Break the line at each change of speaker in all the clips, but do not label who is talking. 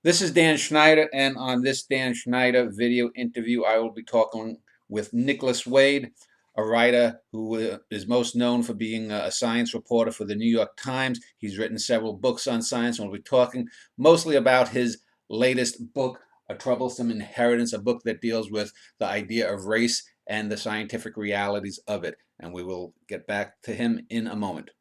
This is Dan Schneider, and on this Dan Schneider video interview, I will be talking with Nicholas Wade, a writer who is most known for being a science reporter for the New York Times. He's written several books on science, and we'll be talking mostly about his latest book, A Troublesome Inheritance, a book that deals with the idea of race and the scientific realities of it. And we will get back to him in a moment.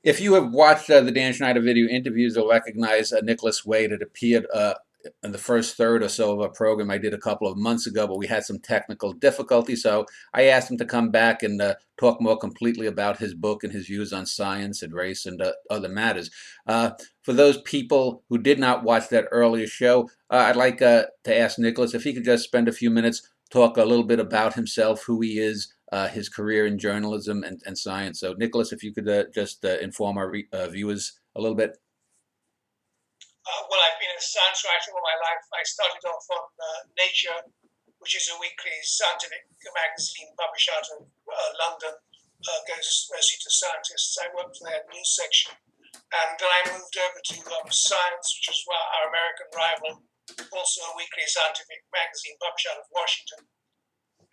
If you have watched the Dan Schneider video interviews, you'll recognize Nicholas Wade. It appeared in the first third or so of a program I did a couple of months ago, but we had some technical difficulty. So I asked him to come back and talk more completely about his book and his views on science and race and other matters. For those people who did not watch that earlier show, I'd like to ask Nicholas if he could just spend a few minutes, talk a little bit about himself, who he is, his career in journalism and science. So, Nicholas, if you could just inform our viewers a little bit.
Well, I've been a science writer all my life. I started off on Nature, which is a weekly scientific magazine published out of London, goes mostly to scientists. I worked for their news section. And then I moved over to Science, which is our American rival, also a weekly scientific magazine published out of Washington.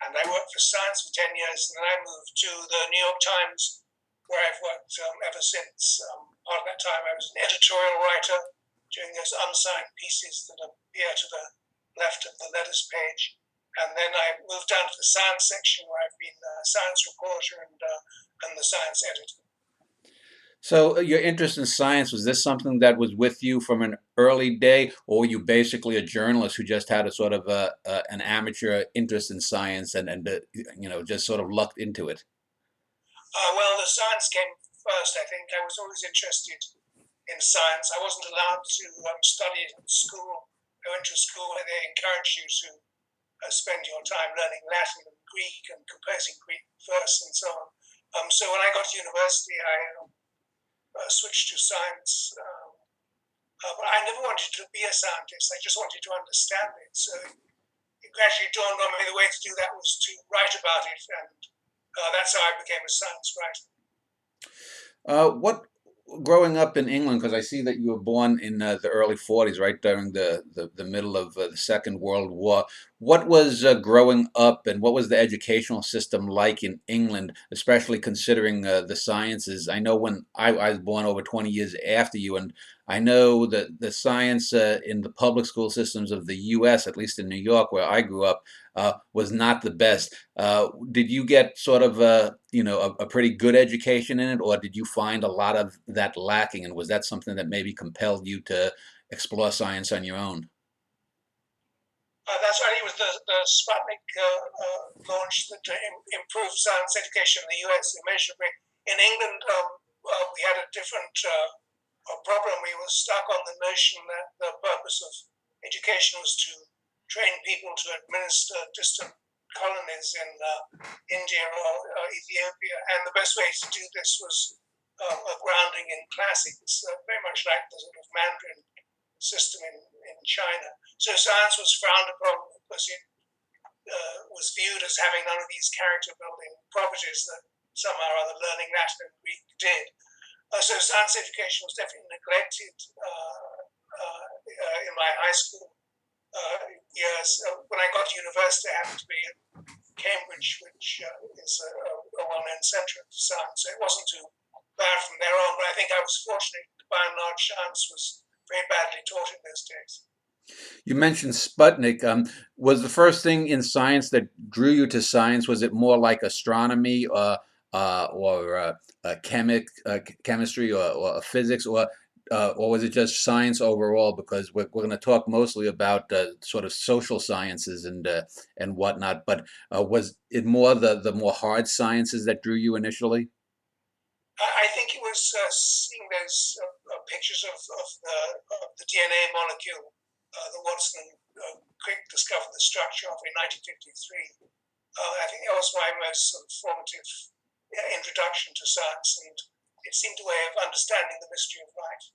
And I worked for Science for 10 years, and then I moved to the New York Times, where I've worked ever since. Part of that time, I was an editorial writer doing those unsigned pieces that appear to the left of the letters page. And then I moved down to the science section, where I've been a science reporter and the science editor.
So, your interest in science, was this something that was with you from an early day, or were you basically a journalist who just had a sort of an amateur interest in science and just sort of lucked into it?
Well, the science came first, I think. I was always interested in science. I wasn't allowed to study it at school. I went to school where they encouraged you to spend your time learning Latin and Greek and composing Greek verse and so on. So when I got to university, I switched to science. But I never wanted to be a scientist. I just wanted to understand it. So it gradually dawned on me the way to do that was to write about it. And that's how I became a science writer.
What growing up in England, because I see that you were born in the early 40s, right during the middle of the Second World War. What was growing up and what was the educational system like in England, especially considering the sciences? I know when I was born over 20 years after you, and I know that the science in the public school systems of the U.S., at least in New York, where I grew up, was not the best. Did you get sort of a pretty good education in it, or did you find a lot of that lacking? And was that something that maybe compelled you to explore science on your own?
That's right. It was the Sputnik launch that improved science education in the US immeasurably. In England, we had a different problem. We were stuck on the notion that the purpose of education was to train people to administer distant colonies in India or Ethiopia. And the best way to do this was a grounding in classics, very much like the sort of Mandarin system in China. So science was frowned upon because it was viewed as having none of these character building properties that somehow or other learning Latin and Greek did. So science education was definitely neglected in my high school years. When I got to university, I happened to be at Cambridge, which is a well-known centre of science. So it wasn't too bad from there on, but I think I was fortunate. By and large, science was very badly taught in those days.
You mentioned Sputnik. Was the first thing in science that drew you to science, was it more like astronomy or chemistry or physics, or was it just science overall? Because we're going to talk mostly about sort of social sciences and whatnot. But was it more the more hard sciences that drew you initially?
I think it was seeing those pictures of the DNA molecule that Watson and Crick discovered the structure of in 1953. I think that was my most sort of formative introduction to science, and it seemed a way of understanding the mystery of life.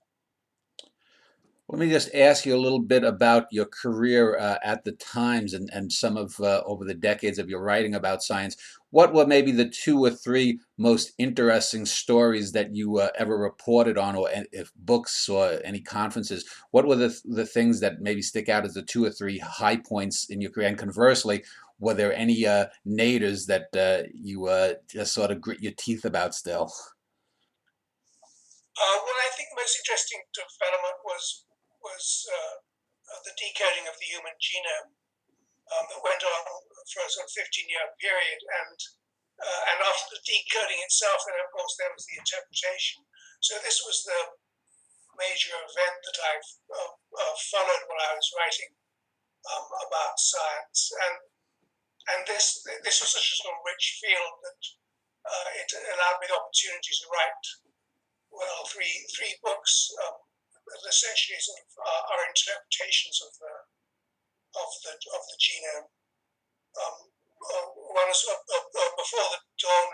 Let me just ask you a little bit about your career at the Times and some of over the decades of your writing about science. What were maybe the two or three most interesting stories that you ever reported on, or if books or any conferences? What were the things that maybe stick out as the two or three high points in your career? And conversely, were there any naders that you just sort of grit your teeth about still?
Well, I think the most interesting development was the decoding of the human genome that went on for a sort of 15-year period, and after the decoding itself, then of course there was the interpretation. So this was the major event that I've followed while I was writing about science, and this was such a sort of rich field that it allowed me the opportunity to write three books that essentially sort of are interpretations of the genome. One is before the dawn,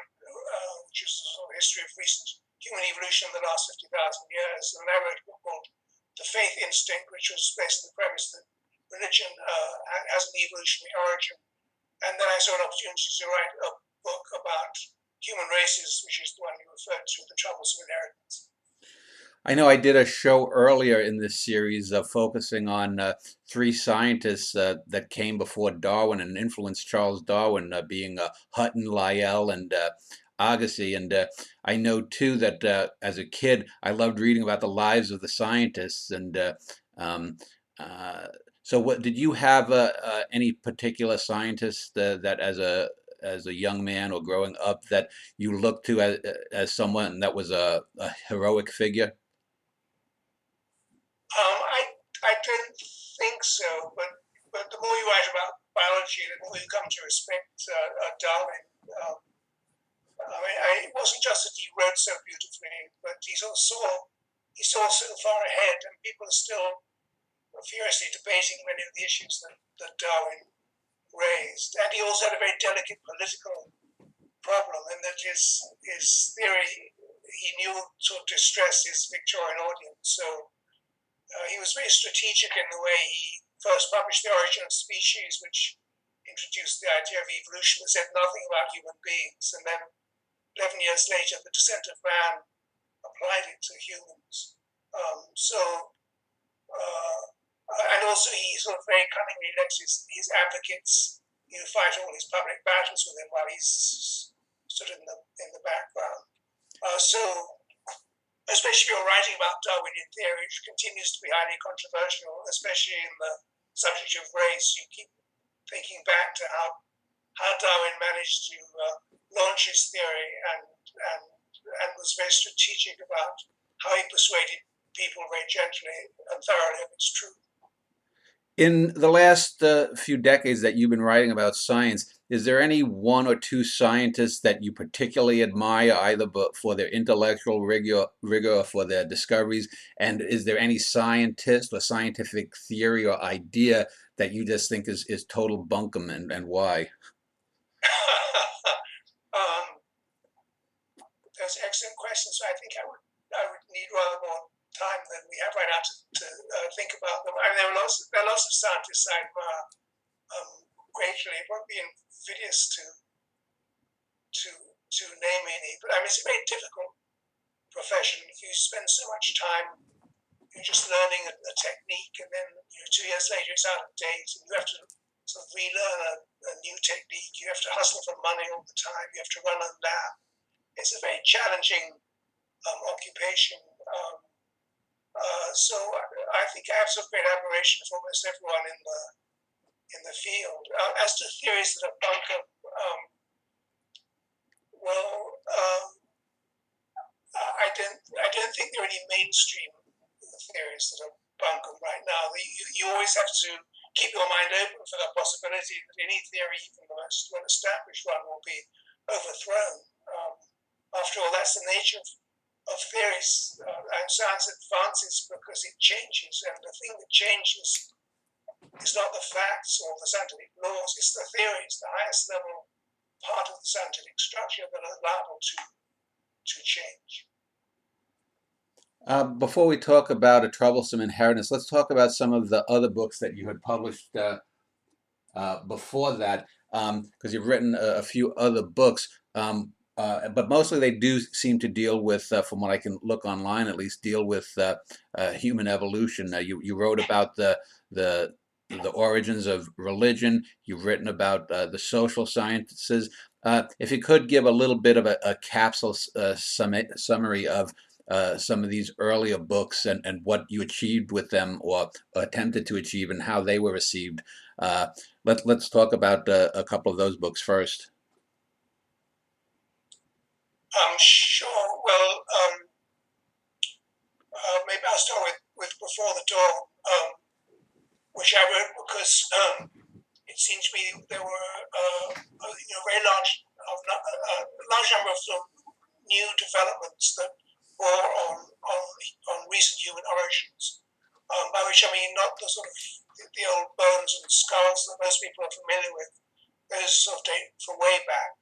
which is the sort of history of recent human evolution in the last 50,000 years, and I wrote a book called The Faith Instinct, which was based on the premise that religion has an evolutionary origin. And then I saw an opportunity to write a book about human races, which is the one you referred to, the Troublesome inheritance.
I know I did a show earlier in this series focusing on three scientists that came before Darwin and influenced Charles Darwin, being Hutton, Lyell, and Agassiz. And I know too that as a kid, I loved reading about the lives of the scientists. And um, uh, so, what did you have any particular scientist that as a young man or growing up that you looked to as someone that was a heroic figure?
I don't think so, but the more you write about biology, the more you come to respect Darwin. I mean, it wasn't just that he wrote so beautifully, but he saw so far ahead, and people are still furiously debating many of the issues that Darwin raised. And he also had a very delicate political problem in that his theory he knew to distress his Victorian audience. So he was very strategic in the way he first published The Origin of Species, which introduced the idea of evolution but said nothing about human beings. And then 11 years later, The Descent of Man applied it to humans. And also he sort of very cunningly lets his advocates fight all his public battles with him while he's stood in the background. So especially if you're writing about Darwinian theory, which continues to be highly controversial, especially in the subject of race, you keep thinking back to how Darwin managed to launch his theory and was very strategic about how he persuaded people very gently and thoroughly of its truth.
In the last few decades that you've been writing about science, is there any one or two scientists that you particularly admire, either for their intellectual rigor or for their discoveries? And is there any scientist or scientific theory or idea that you just think is total bunkum, and why?
Those are excellent questions. So I think I would need rather more time than we have right now to think about them. I mean, there are lots of scientists I admire greatly. It won't be invidious to name any, but I mean, it's a very difficult profession. If you spend so much time you're just learning a technique, and then 2 years later it's out of date, and you have to sort of relearn a new technique. You have to hustle for money all the time. You have to run a lab. It's a very challenging occupation. So I think I have some great admiration for almost everyone in the field. As to theories that are bunkum, I don't think there are any mainstream theories that are bunkum right now. You always have to keep your mind open for the possibility that any theory, even the most well-established one, will be overthrown. After all, that's the nature of theories. And science advances because it changes, and the thing that changes is not the facts or the scientific laws, it's the theories, the highest level part of the scientific structure that are liable to change.
Before we talk about A Troublesome Inheritance, let's talk about some of the other books that you had published before that, because you've written a few other books, but mostly they do seem to deal with, from what I can look online at least, deal with human evolution. You wrote about the the origins of religion. You've written about the social sciences. If you could give a little bit of a capsule summary of some of these earlier books and what you achieved with them or attempted to achieve and how they were received. Uh, let's talk about a couple of those books first.
Sure. Well, maybe I'll start with Before the Dawn, which I wrote because it seemed to me there were very large number of sort of new developments that bore on recent human origins. By which I mean not the sort of the old bones and skulls that most people are familiar with. Those sort of date from way back.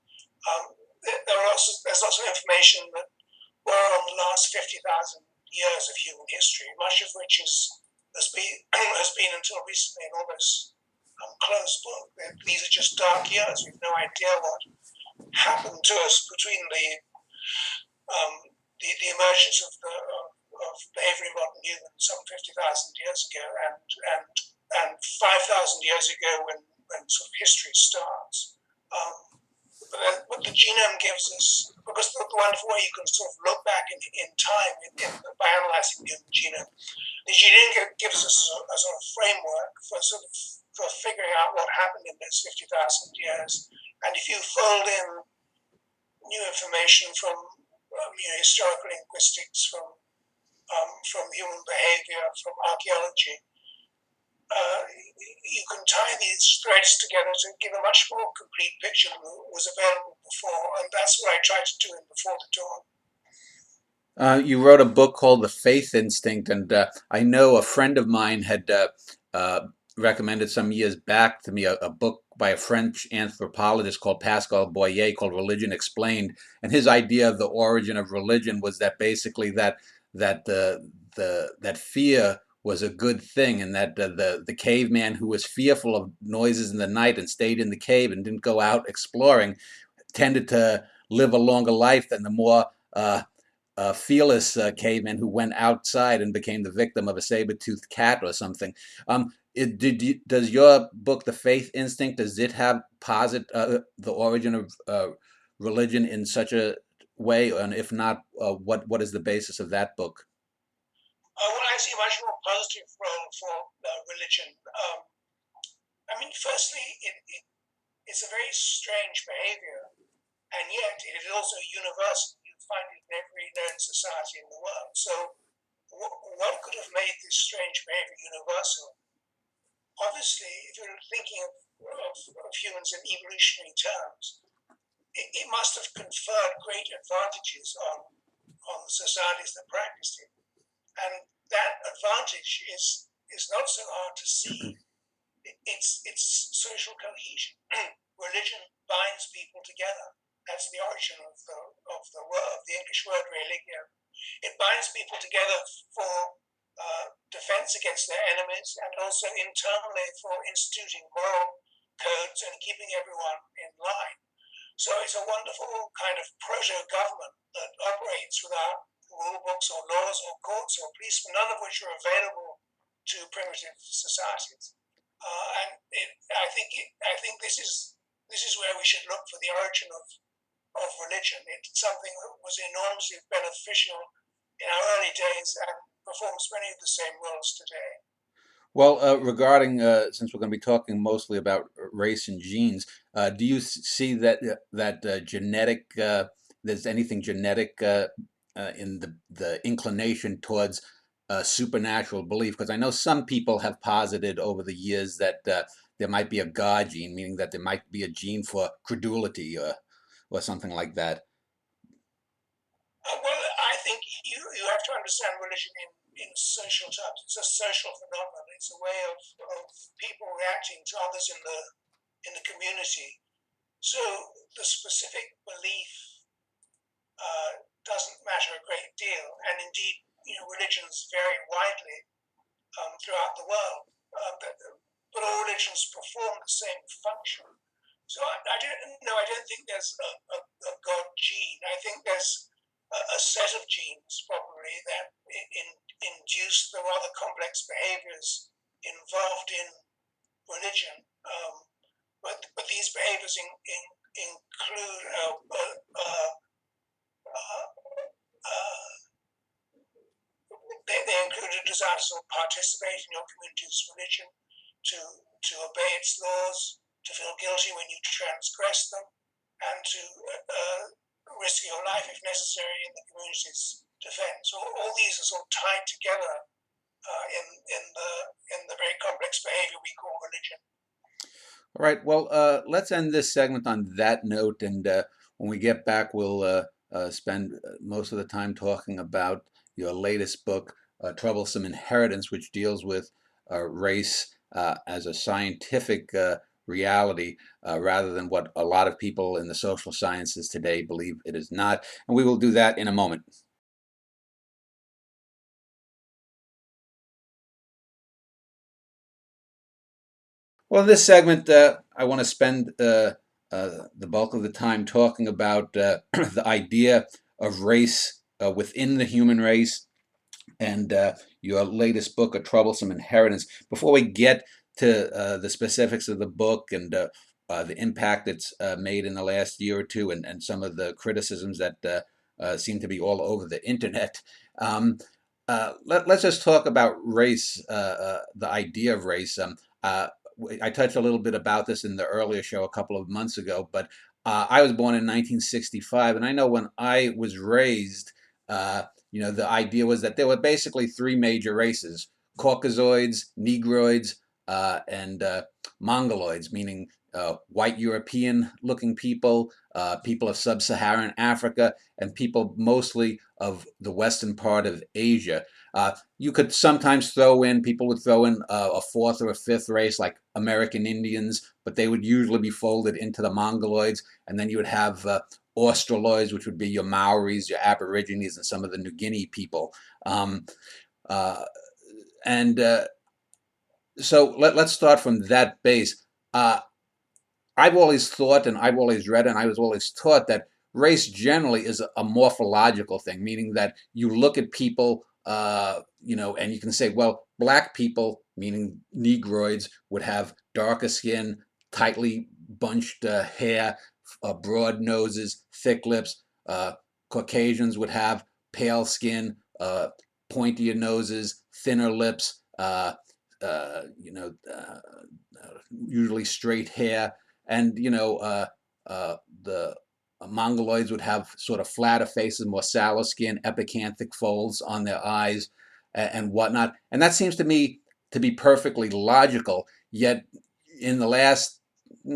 There's lots of information that were on the last 50,000 years of human history, much of which has been has been until recently an almost closed book. These are just dark years. We have no idea what happened to us between the emergence of behaviour in modern humans some 50,000 years ago and 5,000 years ago when sort of history starts. But what the genome gives us, because the wonderful way you can sort of look back in time by analysing the human genome, the genome gives us a sort of framework for figuring out what happened in those 50,000 years. And if you fold in new information from historical linguistics, from human behaviour, from archaeology, you can tie these threads together to give a much more complete picture than was available before, and that's what I tried to do in Before the Dawn.
You wrote a book called The Faith Instinct, and I know a friend of mine had recommended some years back to me a book by a French anthropologist called Pascal Boyer called Religion Explained, and his idea of the origin of religion was that basically that fear was a good thing, and that the caveman who was fearful of noises in the night and stayed in the cave and didn't go out exploring tended to live a longer life than the more fearless caveman who went outside and became the victim of a saber-toothed cat or something. Does your book, The Faith Instinct, does it have posit the origin of religion in such a way? And if not, what is the basis of that book?
Well, I see a much more positive role for religion. Firstly, it's a very strange behavior, and yet it is also universal. You find it in every known society in the world. So, what could have made this strange behavior universal? Obviously, if you're thinking of humans in evolutionary terms, it must have conferred great advantages on the societies that practiced it. And that advantage is not so hard to see. It's social cohesion. Religion binds people together. That's the origin of the English word religio. It binds people together for defense against their enemies and also internally for instituting moral codes and keeping everyone in line. So it's a wonderful kind of proto-government that operates without rule books or laws or courts or policemen, none of which are available to primitive societies. I think this is where we should look for the origin of religion. It's something that was enormously beneficial in our early days and performs many of the same roles today.
Well, regarding since we're going to be talking mostly about race and genes, do you see that genetic there's anything genetic in the inclination towards supernatural belief? Because I know some people have posited over the years that there might be a God gene, meaning that there might be a gene for credulity or something like that.
Well, I think you have to understand religion in social terms. It's a social phenomenon. It's a way of people reacting to others in the community. So the specific belief doesn't matter a great deal. And indeed, religions vary widely throughout the world, but all religions perform the same function. So I don't think there's a God gene. I think there's a set of genes probably that induce the rather complex behaviors involved in religion. But these behaviors include they include a desire to participate in your community's religion, to obey its laws, to feel guilty when you transgress them, and to risk your life if necessary in the community's defense. All these are sort of tied together in the very complex behavior we call religion.
All right. Well, let's end this segment on that note, and when we get back, we'll spend most of the time talking about your latest book, Troublesome Inheritance, which deals with race as a scientific reality rather than what a lot of people in the social sciences today believe it is not. And we will do that in a moment. Well, in this segment, I want to spend the bulk of the time talking about the idea of race within the human race and your latest book, A Troublesome Inheritance. Before we get to the specifics of the book and the impact it's made in the last year or two and some of the criticisms that seem to be all over the internet, let's just talk about race, the idea of race. I touched a little bit about this in the earlier show a couple of months ago, but I was born in 1965, and I know when I was raised, the idea was that there were basically three major races: Caucasoids, Negroids, and Mongoloids, meaning white European-looking people, people of sub-Saharan Africa, and people mostly of the western part of Asia. You could sometimes people would throw in a fourth or a fifth race like American Indians, but they would usually be folded into the Mongoloids. And then you would have Australoids, which would be your Maoris, your Aborigines, and some of the New Guinea people. So let's start from that base. I've always thought, and I've always read, and I was always taught that race generally is a morphological thing, meaning that you look at people, and you can say, well, black people, meaning Negroids, would have darker skin, tightly bunched hair, broad noses, thick lips. Caucasians would have pale skin, pointier noses, thinner lips, usually straight hair. And the Mongoloids would have sort of flatter faces, more sallow skin, epicanthic folds on their eyes, and whatnot. And that seems to me to be perfectly logical. Yet, in the last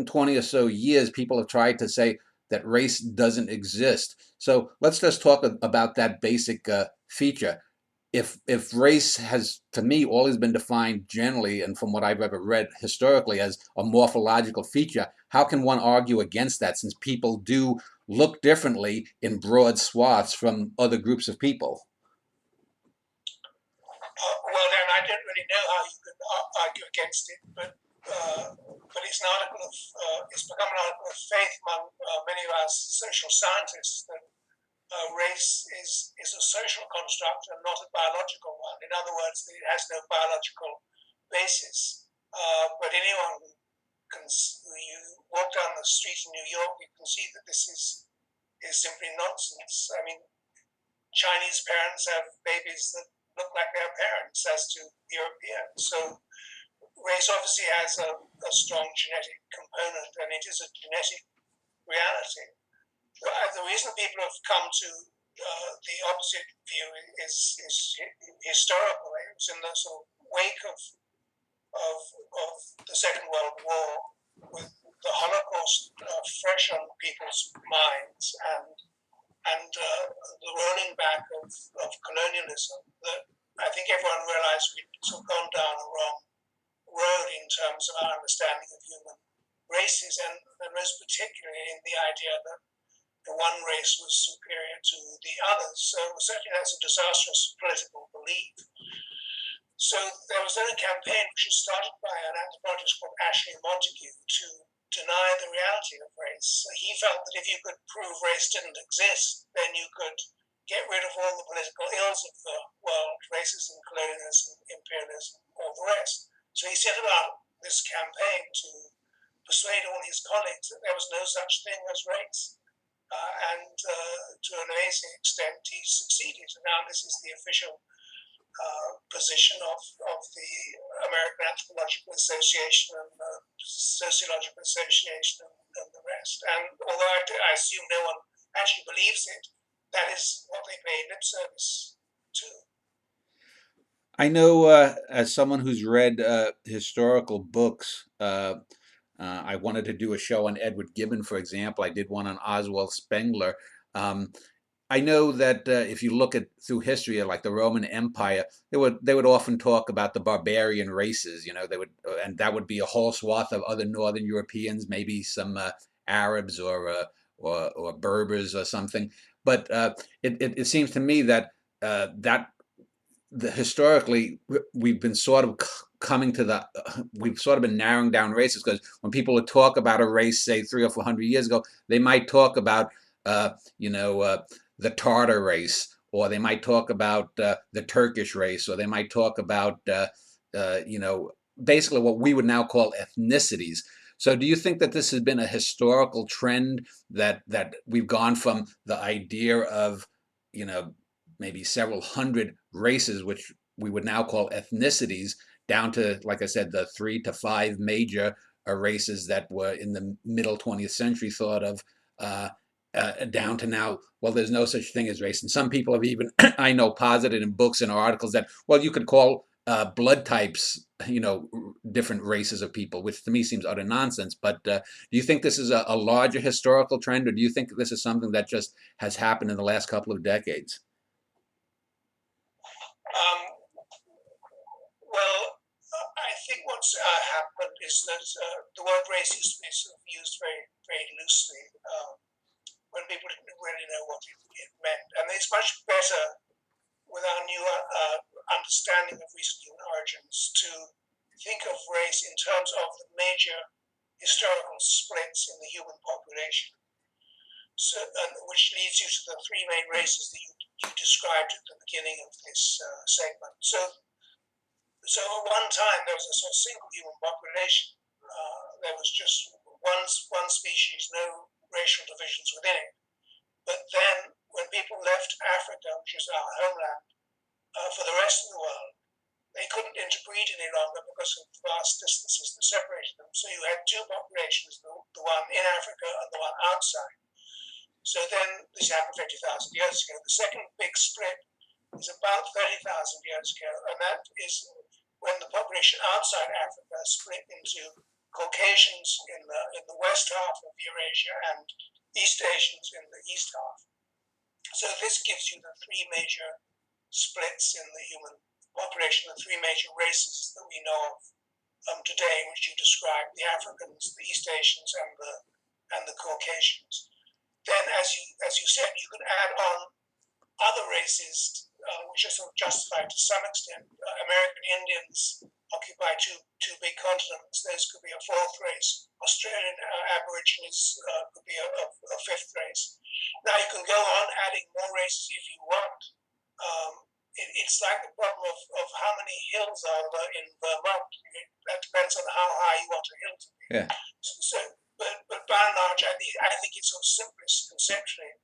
20 or so years, people have tried to say that race doesn't exist. So let's just talk about that basic feature. If race has, to me, always been defined generally, and from what I've ever read historically, as a morphological feature, how can one argue against that, since people do look differently in broad swaths from other groups of people?
Well, then I don't really know how you can argue against it, but it's an article of it's become an article of faith among many of our social scientists that race is a social construct and not a biological one. In other words, it has no biological basis. But anyone you walk down the street in New York, you can see that this is simply nonsense. I mean, Chinese parents have babies that look like their parents, as do Europeans. So race obviously has a strong genetic component, and it is a genetic reality. The reason people have come to the opposite view is historical. It was in the sort of wake of the Second World War, with the Holocaust fresh on people's minds, and the rolling back of colonialism, that I think everyone realized we'd sort of gone down a wrong road in terms of our understanding of human races, and most particularly in the idea that one race was superior to the others. So certainly that's a disastrous political belief. So there was then a campaign which was started by an anthropologist called Ashley Montague to deny the reality of race. He felt that if you could prove race didn't exist, then you could get rid of all the political ills of the world, racism, colonialism, imperialism, all the rest. So he set about this campaign to persuade all his colleagues that there was no such thing as race. And to an amazing extent, he succeeded. And now this is the official position of the American Anthropological Association and the Sociological Association and the rest. And although I assume no one actually believes it, that is what they pay lip service to.
I know, as someone who's read historical books, I wanted to do a show on Edward Gibbon, for example. I did one on Oswald Spengler. I know that if you look at through history, like the Roman Empire, they would often talk about the barbarian races. They would, and that would be a whole swath of other Northern Europeans, maybe some Arabs or Berbers or something. But it seems to me that historically we've been sort of coming to we've sort of been narrowing down races, because when people would talk about a race, say 300 or 400 years ago, they might talk about the Tartar race, or they might talk about the Turkish race, or they might talk about basically what we would now call ethnicities. So do you think that this has been a historical trend, that we've gone from the idea of maybe several hundred races, which we would now call ethnicities, down to, like I said, the 3 to 5 major races that were in the middle 20th century thought of, down to now, well, there's no such thing as race. And some people have even, I know, posited in books and articles that, well, you could call blood types, different races of people, which to me seems utter nonsense. But do you think this is a larger historical trend, or do you think this is something that just has happened in the last couple of decades?
Well, I think what's happened is that the word race used to be sort of used very, very loosely when people didn't really know what it meant. And it's much better with our new understanding of recent human origins to think of race in terms of the major historical splits in the human population, which leads you to the three main races that you described at the beginning of this segment. So at one time there was a sort of single human population. There was just one species, no racial divisions within it. But then when people left Africa, which is our homeland, for the rest of the world, they couldn't interbreed any longer because of vast distances that separated them. So you had two populations, the one in Africa and the one outside. So then this happened 50,000 years ago. The second big split is about 30,000 years ago, and that is when the population outside Africa split into Caucasians in the west half of Eurasia and East Asians in the east half. So this gives you the three major splits in the human population, the three major races that we know of today, which you described: the Africans, the East Asians, and the Caucasians. Then, as you said, you can add on other races, which are sort of justified to some extent. American Indians occupy two big continents. Those could be a fourth race. Australian Aborigines could be a fifth race. Now you can go on adding more races if you want. It's like the problem of how many hills are there in Vermont. That depends on how high you want a hill to be.
Yeah.
But by and large, I think it's sort of simplest conceptually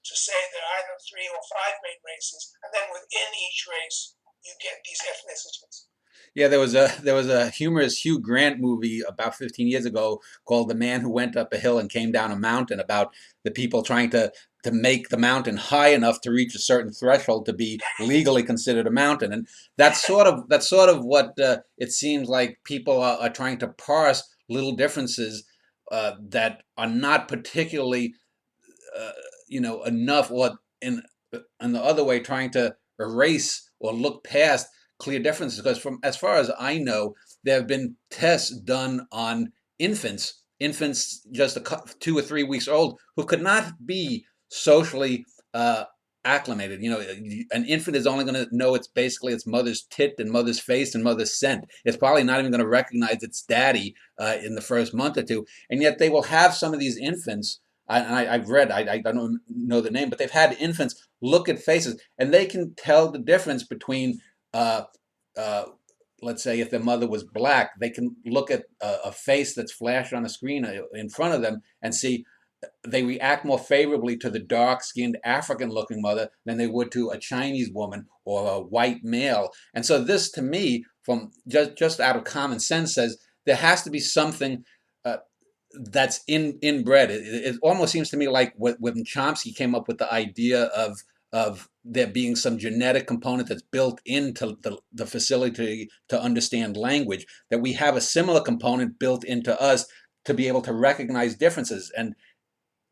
to say there are either 3 or 5 main races, and then within each race you get these ethnicities.
Yeah, there was a humorous Hugh Grant movie about 15 years ago called "The Man Who Went Up a Hill and Came Down a Mountain," about the people trying to make the mountain high enough to reach a certain threshold to be legally considered a mountain. And that's sort of what it seems like people are trying to parse little differences that are not particularly enough, or in the other way, trying to erase or look past clear differences. Because from as far as I know, there have been tests done on infants infants just 2 or 3 weeks old who could not be socially uh, acclimated. An infant is only going to know it's basically its mother's tit and mother's face and mother's scent. It's probably not even going to recognize its daddy in the first month or two, and yet they will have some of these infants. I've read, I don't know the name, but they've had infants look at faces and they can tell the difference between uh, uh, let's say if their mother was black, they can look at a face that's flashed on a screen in front of them and see they react more favorably to the dark-skinned African-looking mother than they would to a Chinese woman or a white male. And so this, to me, from just out of common sense, says there has to be something uh, that's inbred. It almost seems to me like when Chomsky came up with the idea of there being some genetic component that's built into the facility to understand language, that we have a similar component built into us to be able to recognize differences. And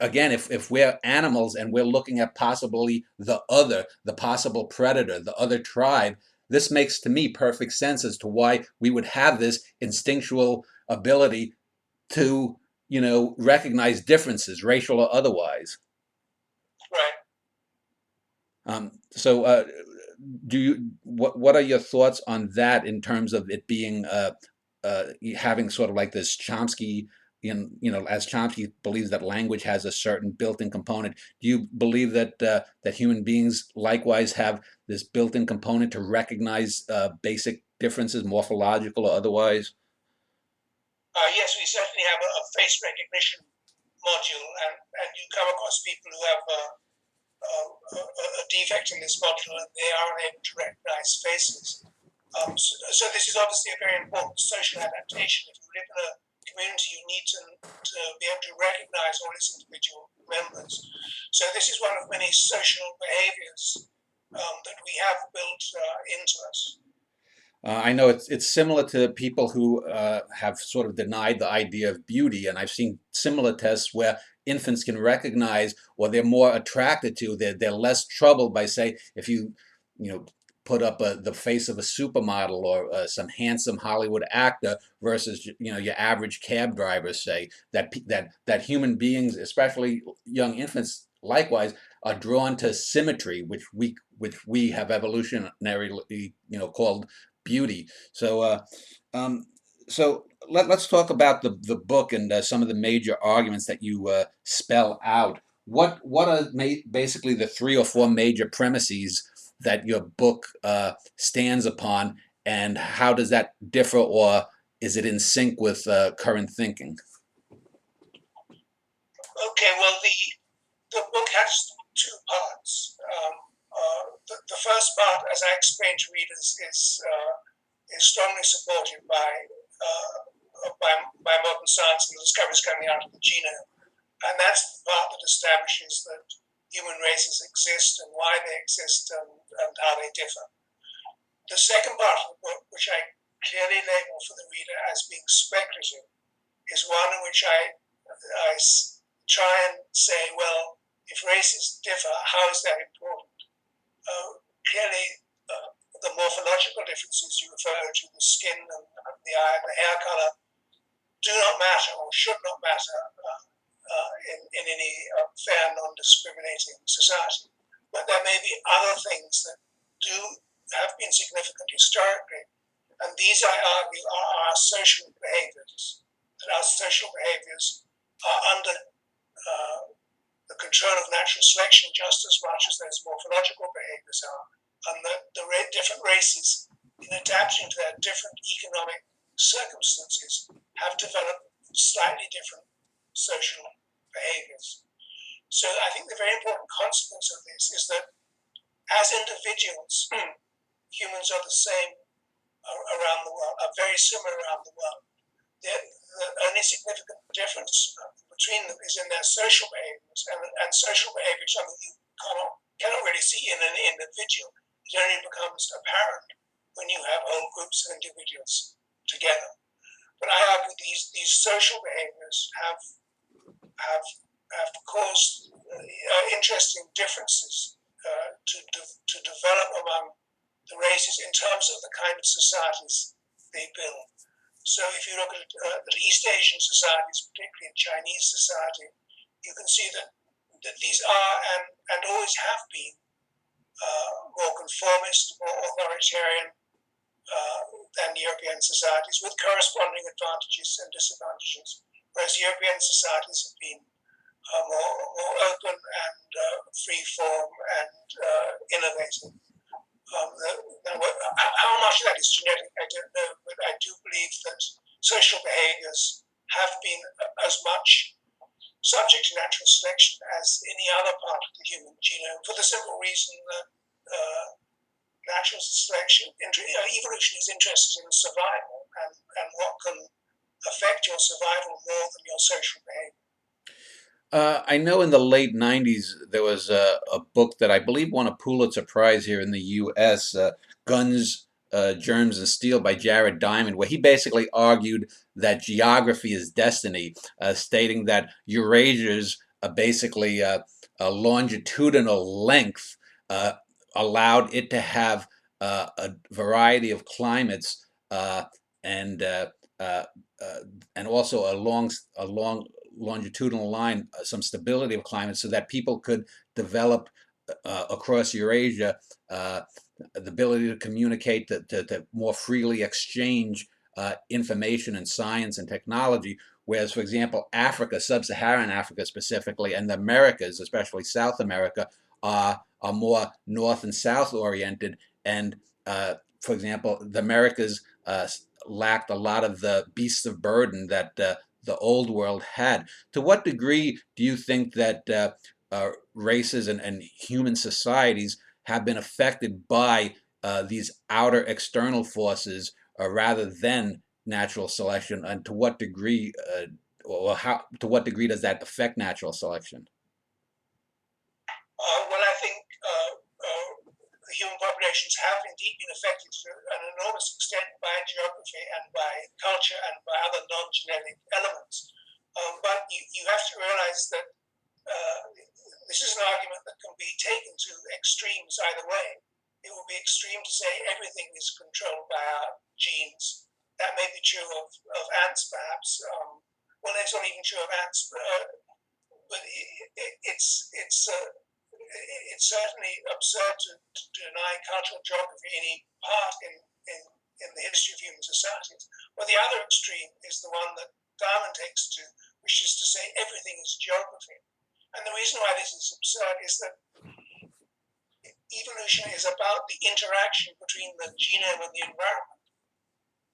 again, if we're animals and we're looking at possibly the possible predator, the other tribe, this makes to me perfect sense as to why we would have this instinctual ability to, recognize differences, racial or otherwise.
Right.
So, do you what are your thoughts on that in terms of it being having sort of like this Chomsky, as Chomsky believes that language has a certain built-in component. Do you believe that human beings likewise have this built-in component to recognize basic differences, morphological or otherwise?
Yes, we certainly have a face recognition module, and you come across people who have a defect in this module and they are unable to recognize faces. So this is obviously a very important social adaptation. If you live in a community, you need to be able to recognize all its individual members. So this is one of many social behaviors that we have built into us.
I know it's similar to people who have sort of denied the idea of beauty, and I've seen similar tests where infants can recognize or they're more attracted to. They're less troubled by, say, if you know put up the face of a supermodel or some handsome Hollywood actor versus your average cab driver. Say that human beings, especially young infants, likewise are drawn to symmetry, which we have evolutionarily called beauty. Um, so let's talk about the book and some of the major arguments that you spell out. What are basically the 3 or 4 major premises that your book stands upon, and how does that differ, or is it in sync with current thinking?
Okay, well, the book has two parts. The first part, as I explained to readers, is strongly supported by modern science and the discoveries coming out of the genome, and that's the part that establishes that human races exist and why they exist and how they differ. The second part of the book, which I clearly label for the reader as being speculative, is one in which I try and say, well, if races differ, how is that important? Clearly, the morphological differences you refer to, the skin and the eye and the hair color, do not matter or should not matter in any fair, non-discriminating society. But there may be other things that do have been significant historically, and these, I argue, are our social behaviors. That our social behaviors are under the control of natural selection just as much as those morphological behaviors are, and that the different races, in adapting to their different economic circumstances, have developed slightly different social behaviors. So I think the very important consequence of this is that as individuals, humans are the same around the world, are very similar around the world. The only significant difference between them is in their social behaviors, and social behavior is something you cannot really see in an individual. It only becomes apparent when you have whole groups of individuals together. But I argue these social behaviors have caused interesting differences to develop among the races in terms of the kind of societies they build. So if you look at East Asian societies, particularly in Chinese society, you can see that these are and always have been more conformist, more authoritarian than European societies, with corresponding advantages and disadvantages. Whereas European societies have been more open and free form and innovative. How much of that is genetic, I don't know, but I do believe that social behaviors have been as much subject to natural selection as any other part of the human genome, for the simple reason that natural selection, evolution is interested in survival and what can affect your survival more than your social behavior.
I know in the late 90s there was a book that I believe won a Pulitzer Prize here in the US, Guns, Germs, and Steel by Jared Diamond, where he basically argued that geography is destiny, stating that Eurasia's basically a longitudinal length allowed it to have a variety of climates and uh, uh, and also a long longitudinal line, some stability of climate, so that people could develop across Eurasia the ability to communicate, to more freely exchange information and science and technology. Whereas, for example, Africa, sub-Saharan Africa specifically, and the Americas, especially South America, are more north and south oriented. And for example, the Americas lacked a lot of the beasts of burden that the old world had. To what degree do you think that races and human societies have been affected by these outer external forces rather than natural selection, and to what degree, or how, to what degree does that affect natural selection?
Well, I think the human populations have indeed been affected to an enormous extent by geography and by culture and by other non-genetic elements. But you have to realize that this is an argument that can be taken to extremes either way. It would be extreme to say everything is controlled by our genes. That may be true of ants, perhaps. Well, it's not even true of ants, but it's certainly absurd to deny cultural geography any part in the history of human societies. But the other extreme is the one that Darwin takes to, which is to say everything is geography. And the reason why this is absurd is that evolution is about the interaction between the genome and the environment.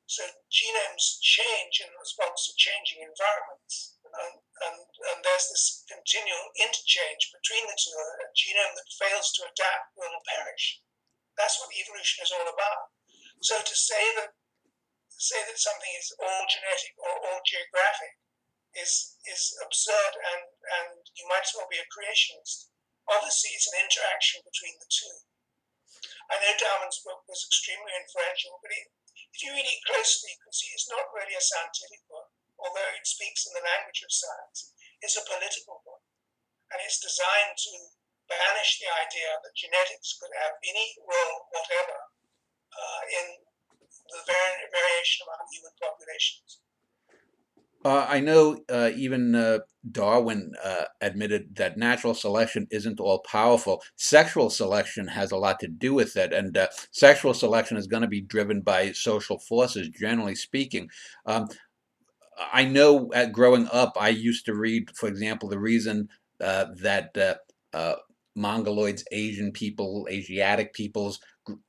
So genomes change in response to changing environments. And there's this continual interchange between the two. A genome that fails to adapt will perish. That's what evolution is all about. So to say that something is all genetic or all geographic is absurd, and you might as well be a creationist. Obviously, it's an interaction between the two. I know Darwin's book was extremely influential, but if you read it closely, you can see it's not really a scientific book, although it speaks in the language of science. It's a political book, and it's designed to banish the idea that genetics could have any role whatever in the variation among human populations.
I know even Darwin admitted that natural selection isn't all powerful. Sexual selection has a lot to do with it, and sexual selection is going to be driven by social forces, generally speaking. I know growing up, I used to read, for example, the reason that Mongoloids, Asian people, Asiatic peoples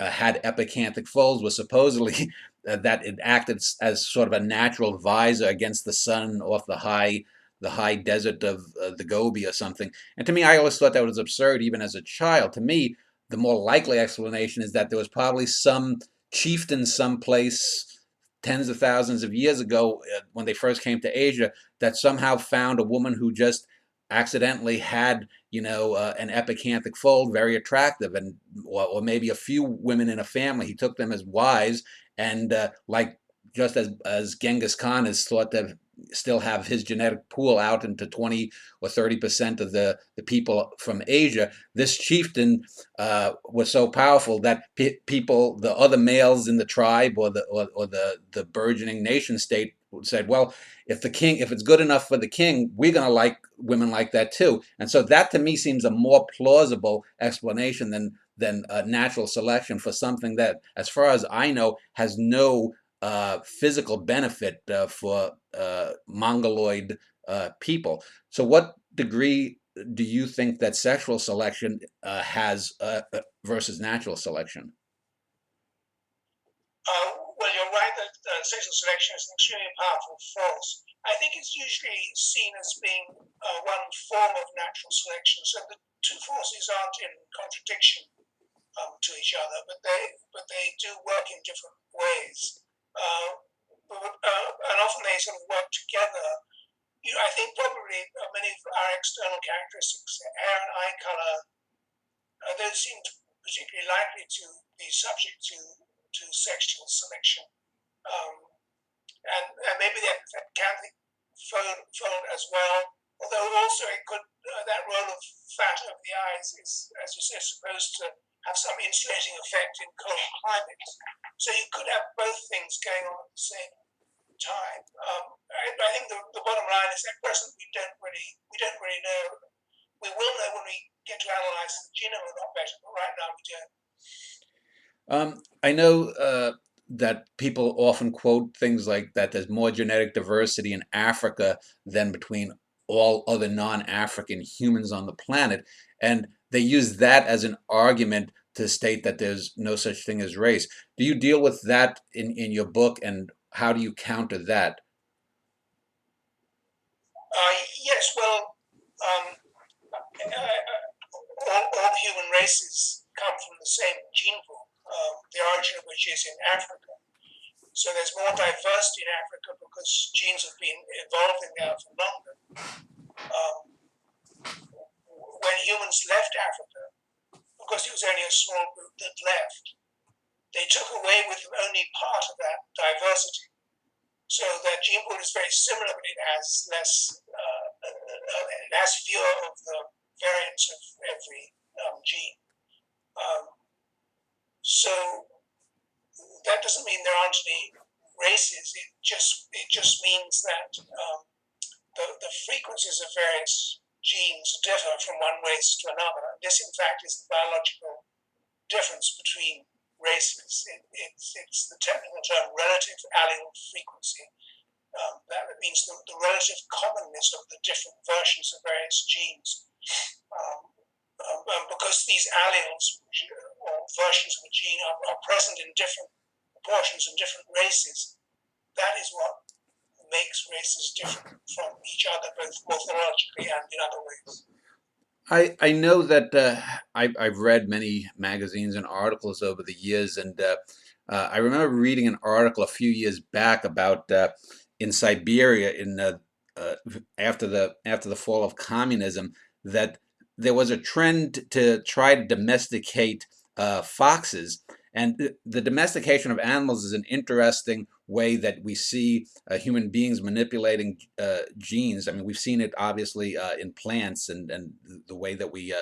had epicanthic folds was supposedly that it acted as sort of a natural visor against the sun off the high desert of the Gobi or something. And to me, I always thought that was absurd, even as a child. To me, the more likely explanation is that there was probably some chieftain someplace tens of thousands of years ago when they first came to Asia that somehow found a woman who just accidentally had, an epicanthic fold, very attractive, and or maybe a few women in a family. He took them as wives, and like just as Genghis Khan is thought to have still have his genetic pool out into 20 or 30% of the people from Asia. This chieftain was so powerful that people, the other males in the tribe or the burgeoning nation state, said, well, if the king, if it's good enough for the king, we're going to like women like that too. And so that to me seems a more plausible explanation than natural selection for something that, as far as I know, has no physical benefit for Mongoloid people. So, what degree do you think that sexual selection has versus natural selection?
Well, you're right that sexual selection is an extremely powerful force. I think it's usually seen as being one form of natural selection, so the two forces aren't in contradiction to each other, but they do work in different ways, and often they sort of work together. I think probably many of our external characteristics, hair and eye color, those seem particularly likely to be subject to sexual selection. Um, and maybe that can be phone as well. Although also it could that role of fat over the eyes is, as you say, supposed to have some insulating effect in cold climates. So you could have both things going on at the same time. I think the bottom line is at present we don't really know. We will know when we get to analyze the genome a lot better, but right now we don't.
I know that people often quote things like that there's more genetic diversity in Africa than between all other non-African humans on the planet. And they use that as an argument to state that there's no such thing as race. Do you deal with that in your book, and how do you counter that?
Yes, well, all human races come from the same gene pool, the origin of which is in Africa. So there's more diversity in Africa because genes have been evolving there for longer. Um, when humans left Africa, because it was only a small group that left, they took away with them only part of that diversity. So their gene pool is very similar, but it has fewer of the variants of every gene. So that doesn't mean there aren't any races. It just means that the frequencies of various genes differ from one race to another. This, in fact, is the biological difference between races. It's the technical term relative allele frequency. That means the relative commonness of the different versions of various genes. Because these alleles or versions of a gene are present in different proportions in different races, that is what makes races different from each other, both morphologically and in other ways.
I know that I've read many magazines and articles over the years, and I remember reading an article a few years back about in Siberia after the fall of communism, that there was a trend to try to domesticate foxes. And the domestication of animals is an interesting way that we see human beings manipulating genes. I mean, we've seen it obviously in plants and the way that we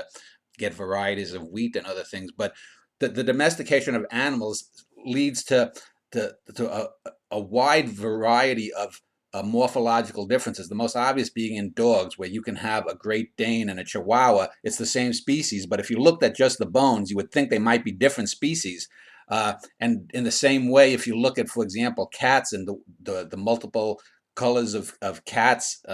get varieties of wheat and other things. But the domestication of animals leads to a wide variety of morphological differences. The most obvious being in dogs, where you can have a Great Dane and a Chihuahua. It's the same species, but if you looked at just the bones, you would think they might be different species. And in the same way, if you look at, for example, cats and the multiple colors of cats,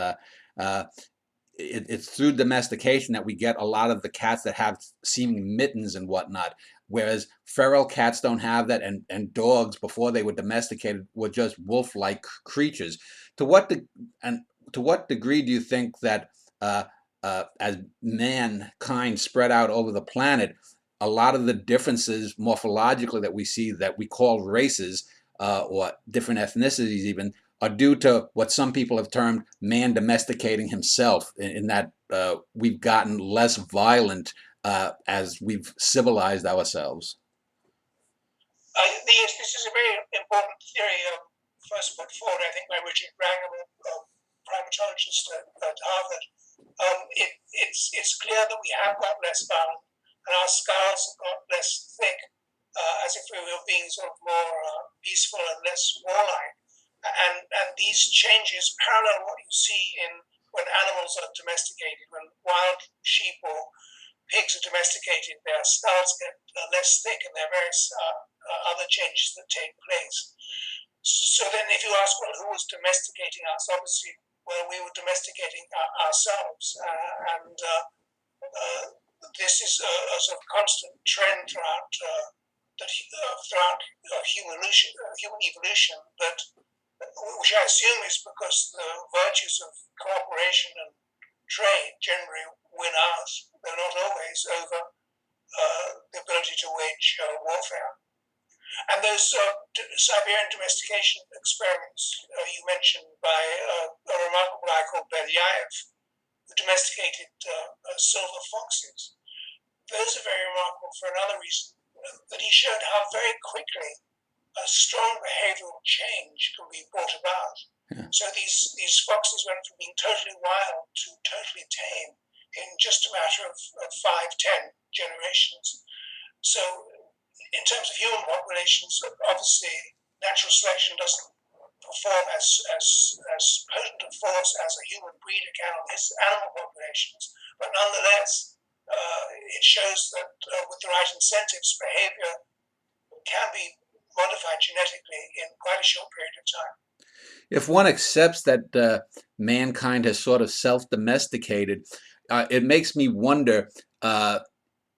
it's through domestication that we get a lot of the cats that have seeming mittens and whatnot. Whereas feral cats don't have that, and dogs, before they were domesticated, were just wolf-like creatures. To what to what degree do you think that as mankind spread out over the planet, a lot of the differences morphologically that we see, that we call races or different ethnicities even, are due to what some people have termed man domesticating himself, in that we've gotten less violent as we've civilized ourselves?
This is a very important theory first put forward, I think, by Richard Wrangham primatologist at Harvard, it's clear that we have got less bone and our skulls have got less thick, as if we were being sort of more peaceful and less warlike. And these changes parallel what you see in when animals are domesticated, when wild sheep or pigs are domesticated, their skulls get less thick and there are various other changes that take place. So then if you ask, well, who was domesticating us? Obviously, well, we were domesticating ourselves. This is a sort of constant trend throughout human evolution, but which I assume is because the virtues of cooperation and trade generally win out. They're not always over the ability to wage warfare. And those Siberian domestication experiments you mentioned by a remarkable guy called Belyaev, who domesticated silver foxes, those are very remarkable for another reason, that he showed how very quickly a strong behavioral change can be brought about. Yeah. So these foxes went from being totally wild to totally tame in just a matter of 5-10 generations. So in terms of human populations, obviously natural selection doesn't perform as potent a force as a human breeder can on his animal populations, but nonetheless, it shows that with the right incentives, behavior can be modified genetically in quite a short period of time.
If one accepts that mankind has sort of self-domesticated, it makes me wonder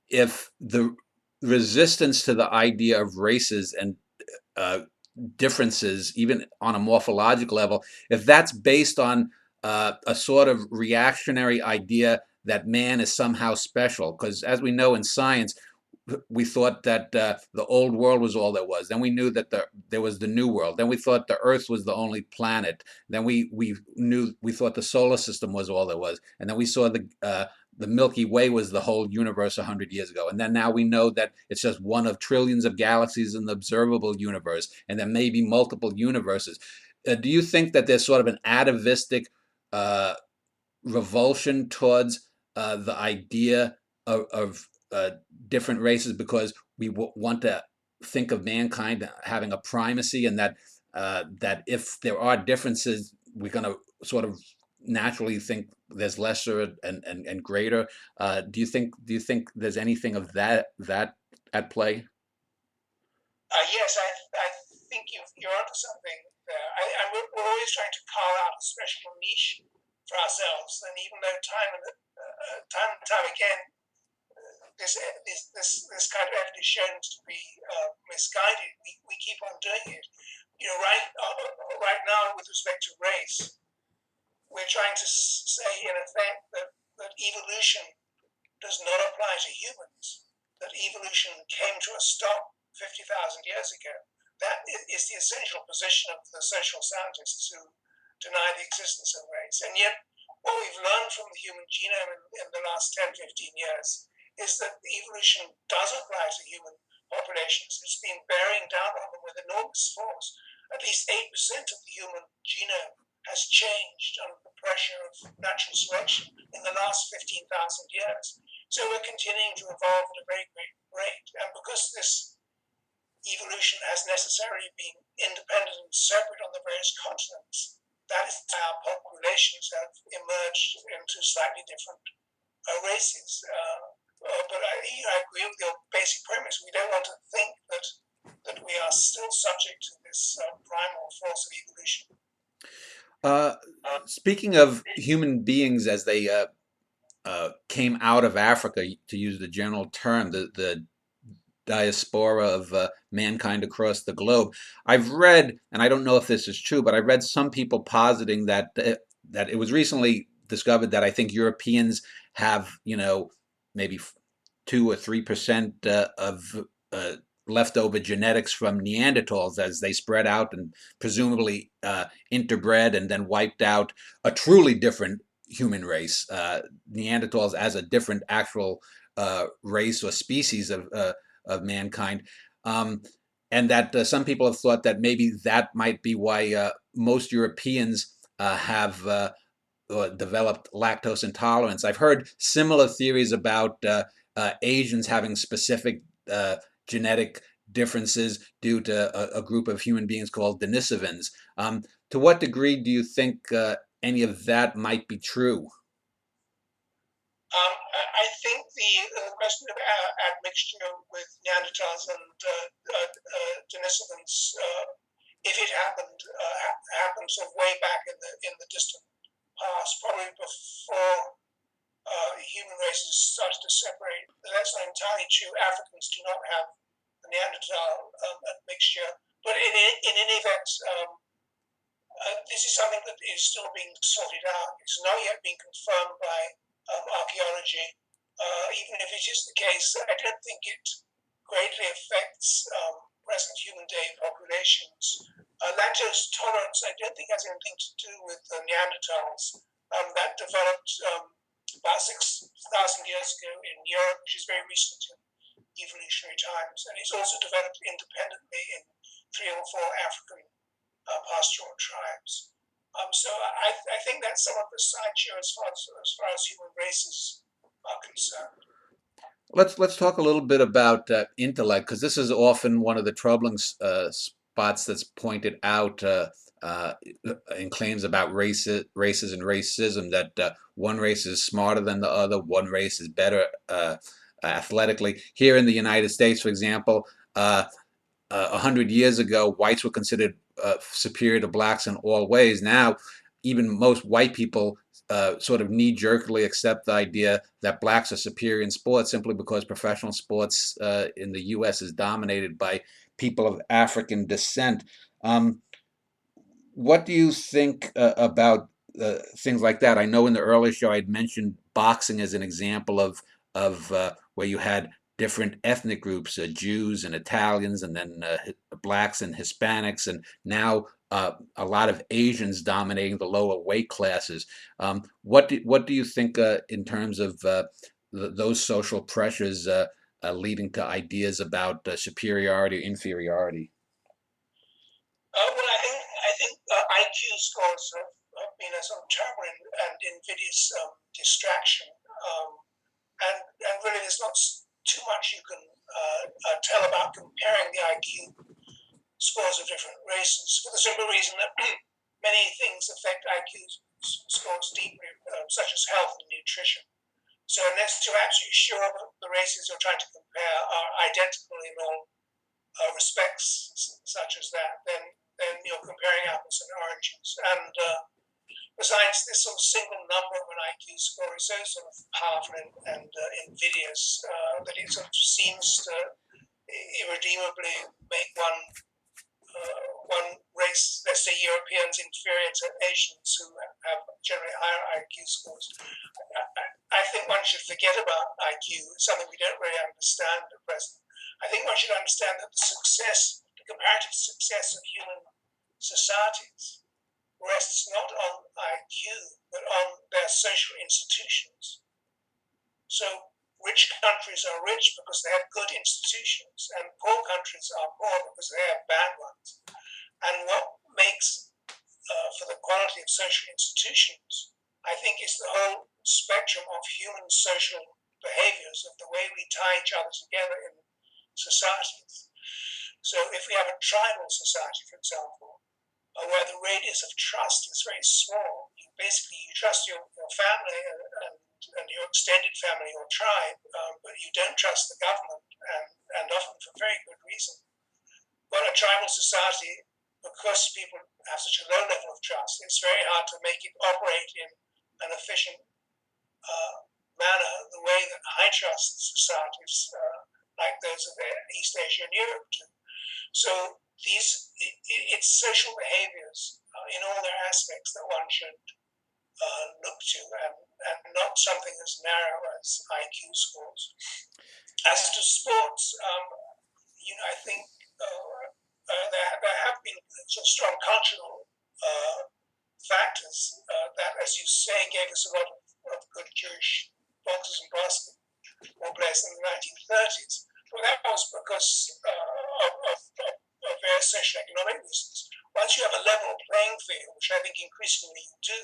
if the resistance to the idea of races and differences, even on a morphological level, if that's based on a sort of reactionary idea that man is somehow special. Because as we know in science, we thought that the old world was all there was. Then we knew that there was the new world. Then we thought the Earth was the only planet. Then we thought the solar system was all there was. And then we saw the Milky Way was the whole universe 100 years ago. And then now we know that it's just one of trillions of galaxies in the observable universe, and there may be multiple universes. Do you think that there's sort of an atavistic revulsion towards the idea of different races because we want to think of mankind having a primacy, and that if there are differences, we're going to sort of naturally think there's lesser and greater? Do you think there's anything of that at play?
Yes, I think you're onto something there. We're always trying to carve out a special niche for ourselves, and even though time and time again this kind of effort is shown to be misguided, we keep on doing it. You know, right now with respect to race, we're trying to say in effect that evolution does not apply to humans, that evolution came to a stop 50,000 years ago. That is the essential position of the social scientists who deny the existence of race. And yet, what we've learned from the human genome in the last 10, 15 years is that evolution does apply to human populations. It's been bearing down on them with enormous force. At least 8% of the human genome has changed under the pressure of natural selection in the last 15,000 years. So we're continuing to evolve at a very great rate. And because this evolution has necessarily been independent and separate on the various continents, that is how populations have emerged into slightly different races. But I agree with your basic premise. We don't want to think that we are still subject to this primal force of evolution.
Speaking of human beings as they came out of Africa, to use the general term, the diaspora of mankind across the globe, I've read, and I don't know if this is true, but I've read some people positing that it was recently discovered that I think Europeans have, maybe 2 or 3% of leftover genetics from Neanderthals as they spread out and presumably interbred and then wiped out a truly different human race, Neanderthals as a different actual race or species of mankind. And that some people have thought that maybe that might be why most Europeans have developed lactose intolerance. I've heard similar theories about Asians having specific genetic differences due to a group of human beings called Denisovans. To what degree do you think any of that might be true?
I think the question of admixture with Neanderthals and Denisovans, if it happened, happened sort of way back in the distant past, probably before human races started to separate. That's not entirely true. Africans do not have the Neanderthal admixture, but in any event, this is something that is still being sorted out. It's not yet been confirmed by archaeology. Even if it is the case, I don't think it greatly affects present human day populations. Lactose tolerance, I don't think has anything to do with Neanderthals. That developed about 6,000 years ago in Europe, which is very recent in evolutionary times, and it's also developed independently in 3 or 4 African pastoral tribes. So I think that's some of the sideshow as far as human races are concerned.
Let's talk a little bit about intellect, because this is often one of the troubling spots that's pointed out in claims about races and racism, that one race is smarter than the other, one race is better athletically. Here in the United States, for example, 100 years ago, whites were considered superior to blacks in all ways. Now, even most white people sort of knee-jerkily accept the idea that blacks are superior in sports simply because professional sports in the U.S. is dominated by people of African descent. Um, what do you think about things like that? I know in the earlier show I'd mentioned boxing as an example of where you had different ethnic groups, Jews and Italians, and then blacks and Hispanics, and now a lot of Asians dominating the lower weight classes. What do you think in terms of those social pressures leading to ideas about superiority or inferiority?
Well, I think IQ scores have been a sort of terrible and invidious distraction, and really there's not too much you can tell about comparing the IQ scores of different races for the simple reason that many things affect IQ scores deeply, such as health and nutrition. So unless you're absolutely sure that the races you're trying to compare are identical in all respects, such as that, then you're comparing apples and oranges. And besides, this sort of single number of an IQ score is so sort of powerful and invidious that it sort of seems to irredeemably make one race, let's say Europeans, inferior to Asians who have generally higher IQ scores. I think one should forget about IQ. It's something we don't really understand at present. I think one should understand that the comparative success of human societies rests not on IQ, but on their social institutions. So rich countries are rich because they have good institutions, and poor countries are poor because they have bad ones. And what makes for the quality of social institutions, I think, is the whole spectrum of human social behaviors, of the way we tie each other together in societies. So if we have a tribal society, for example, where the radius of trust is very small, you trust your family and your extended family or tribe, but you don't trust the government, and often for very good reason. But a tribal society, because people have such a low level of trust, it's very hard to make it operate in an efficient manner the way that high trust societies like those of East Asia and Europe do. So it's social behaviors in all their aspects that one should look to, and not something as narrow as IQ scores. As to sports, I think there have been some strong cultural factors that, as you say, gave us a lot of good Jewish boxers and basketball players in the 1930s. Well, that was because of various social economic reasons. once you have a level playing field, which I think increasingly you do,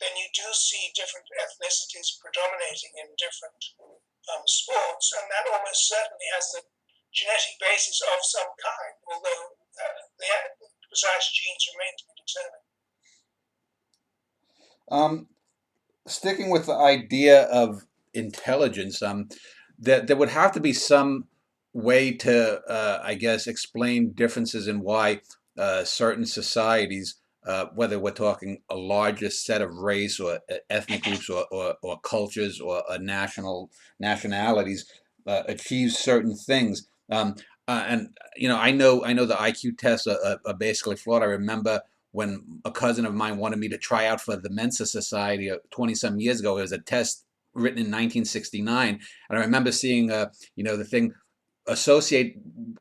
then you do see different ethnicities predominating in different sports, and that almost certainly has the genetic basis of some kind, although the precise genes remain to be determined.
Um, Sticking with the idea of intelligence, that there would have to be some way to, I guess, explain differences in why certain societies, whether we're talking a larger set of race or ethnic groups or cultures or nationalities, achieve certain things. And I know the IQ tests are basically flawed. I remember when a cousin of mine wanted me to try out for the Mensa Society 20 some years ago. It was a test written in 1969, and I remember seeing the thing associate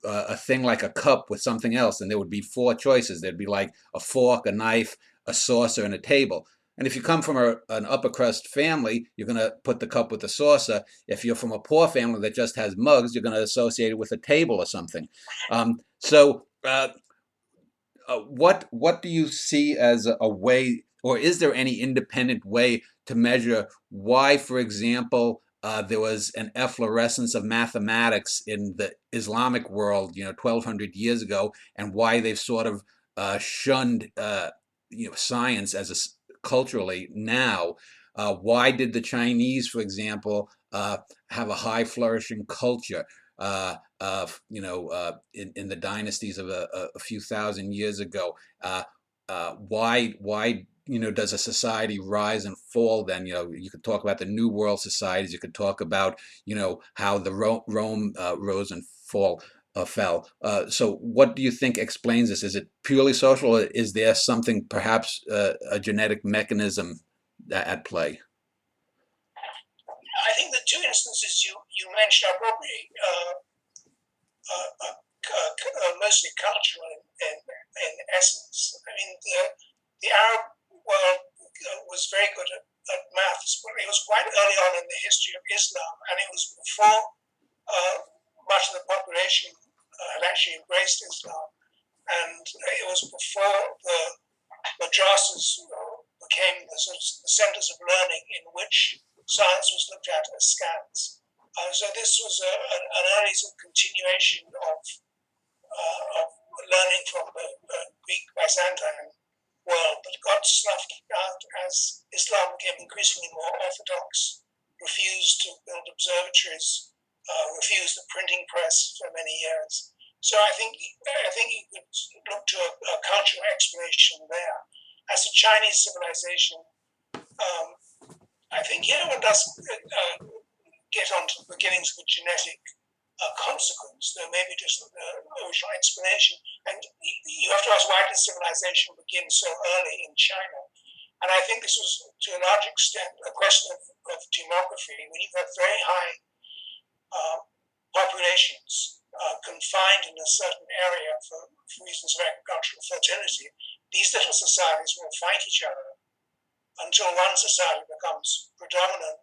a thing like a cup with something else, and there would be four choices. There'd be like a fork, a knife, a saucer, and a table. And if you come from an upper crust family, you're going to put the cup with the saucer. If you're from a poor family that just has mugs, you're going to associate it with a table or something. What do you see as a way, or is there any independent way to measure why, for example, there was an efflorescence of mathematics in the Islamic world, 1,200 years ago, and why they've sort of shunned, science as culturally now? Why did the Chinese, for example, have a high flourishing culture? In the dynasties of a few thousand years ago. Why does a society rise and fall? Then you could talk about the New World societies. You could talk about how the Rome rose and fell. So what do you think explains this? Is it purely social, or is there something, perhaps a genetic mechanism at play?
I think the two instances you mentioned are probably mostly cultural in essence. I mean, the Arab world was very good at maths, but it was quite early on in the history of Islam, and it was before much of the population had actually embraced Islam, and it was before the madrasas became the sort of the centers of learning in which science was looked at askance. So this was an early sort of continuation of learning from the Greek Byzantine world, but got snuffed out as Islam became increasingly more orthodox, refused to build observatories, refused the printing press for many years. So I think you could look to a cultural explanation there. As a Chinese civilization, I think here one does get onto the beginnings of a genetic consequence. There may be just an original explanation. And you have to ask, why did civilization begin so early in China? And I think this was, to a large extent, a question of demography. When you've got very high populations confined in a certain area for reasons of agricultural fertility, these little societies will fight each other until one society becomes predominant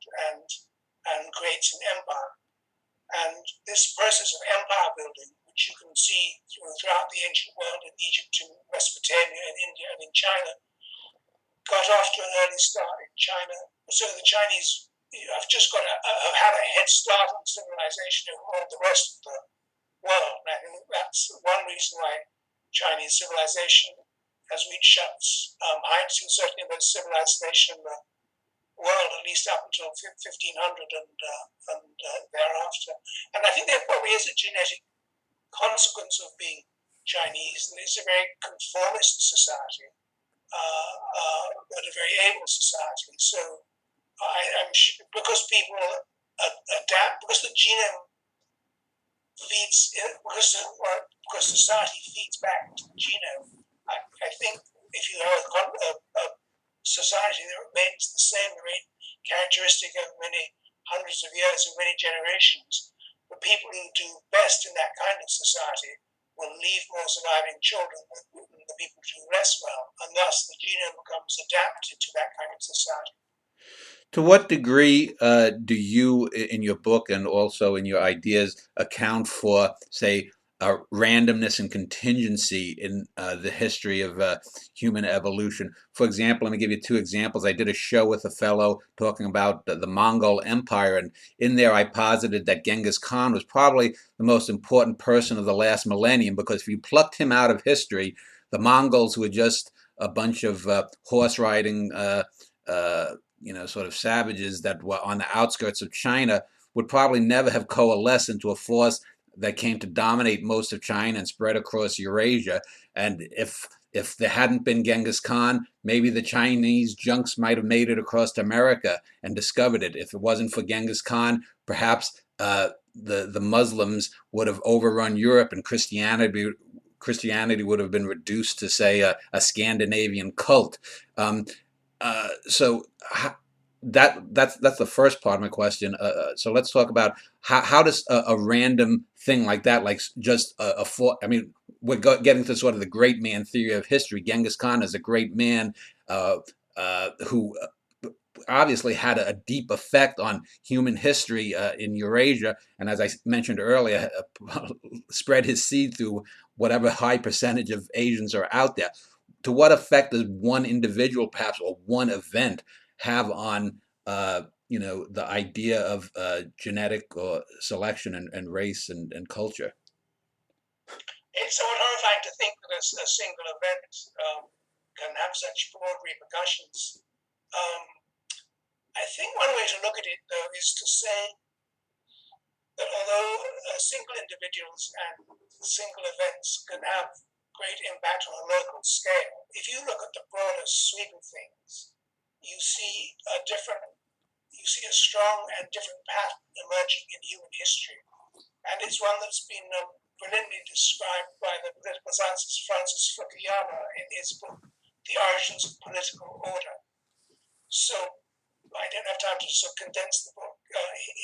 and creates an empire. And this process of empire building, which you can see throughout the ancient world, in Egypt, in Mesopotamia, in India, and in China, got off to an early start in China. So the Chinese have just have had a head start on civilization over all the rest of the world. And I think that's one reason why Chinese civilization has reached such heights, and certainly the most civilized nation in the world, at least up until 1500 and thereafter. And I think there probably is a genetic consequence of being Chinese, and it's a very conformist society, but a very able society. So I'm sure, because people adapt, because the genome feeds, because society feeds back to the genome. I think if you have a society that remains the same, characteristic of many hundreds of years and many generations, the people who do best in that kind of society will leave more surviving children than the people who do less well, and thus the genome becomes adapted to that kind of society.
To what degree do you, in your book and also in your ideas, account for, say, randomness and contingency in the history of human evolution. For example, let me give you two examples. I did a show with a fellow talking about the Mongol Empire, and in there I posited that Genghis Khan was probably the most important person of the last millennium, because if you plucked him out of history, the Mongols were just a bunch of horse riding, sort of savages that were on the outskirts of China, would probably never have coalesced into a force that came to dominate most of China and spread across Eurasia. And if there hadn't been Genghis Khan, maybe the Chinese junks might have made it across to America and discovered it. If it wasn't for Genghis Khan, perhaps the Muslims would have overrun Europe, and Christianity would have been reduced to, say, a Scandinavian cult. So that's the first part of my question. So let's talk about how does a random thing like that, like just I mean, we're getting to sort of the great man theory of history. Genghis Khan is a great man who obviously had a deep effect on human history in Eurasia, and as I mentioned earlier, spread his seed through whatever high percentage of Asians are out there. To what effect does one individual, perhaps, or one event have on the idea of genetic or selection and race and culture?
It's somewhat horrifying to think that a single event can have such broad repercussions. Um, I think one way to look at it, though, is to say that although single individuals and single events can have great impact on a local scale, if you look at the broader sweep of things, you see a strong and different pattern emerging in human history, and it's one that's been brilliantly described by the political scientist Francis Fukuyama in his book *The Origins of Political Order*. So I don't have time to sort of condense the book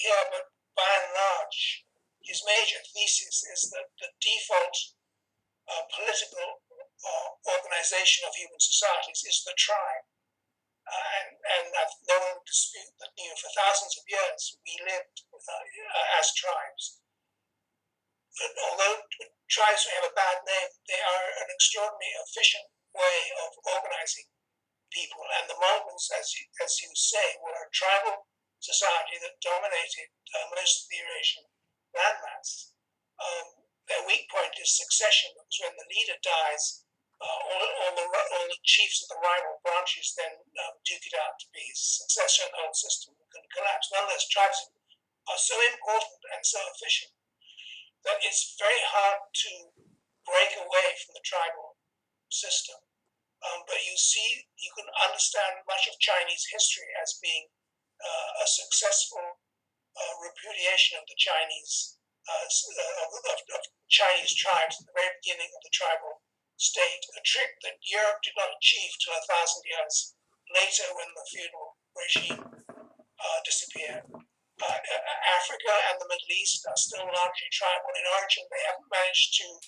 here, but by and large, his major thesis is that the default political organization of human societies is the tribe. And no one would dispute that for thousands of years we lived as tribes. But although tribes may have a bad name, they are an extraordinarily efficient way of organizing people. And the Mongols, as you say, were a tribal society that dominated most of the Eurasian landmass. Their weak point is succession, because when the leader dies, all the chiefs of the rival branches then duke it out to be his successor, and the whole system can collapse. Nonetheless, tribes are so important and so efficient that it's very hard to break away from the tribal system. But you can understand much of Chinese history as being a successful repudiation of the Chinese of Chinese tribes at the very beginning of the tribal state, a trick that Europe did not achieve till 1,000 years later, when the feudal regime disappeared. Africa and the Middle East are still largely tribal in origin. They haven't managed to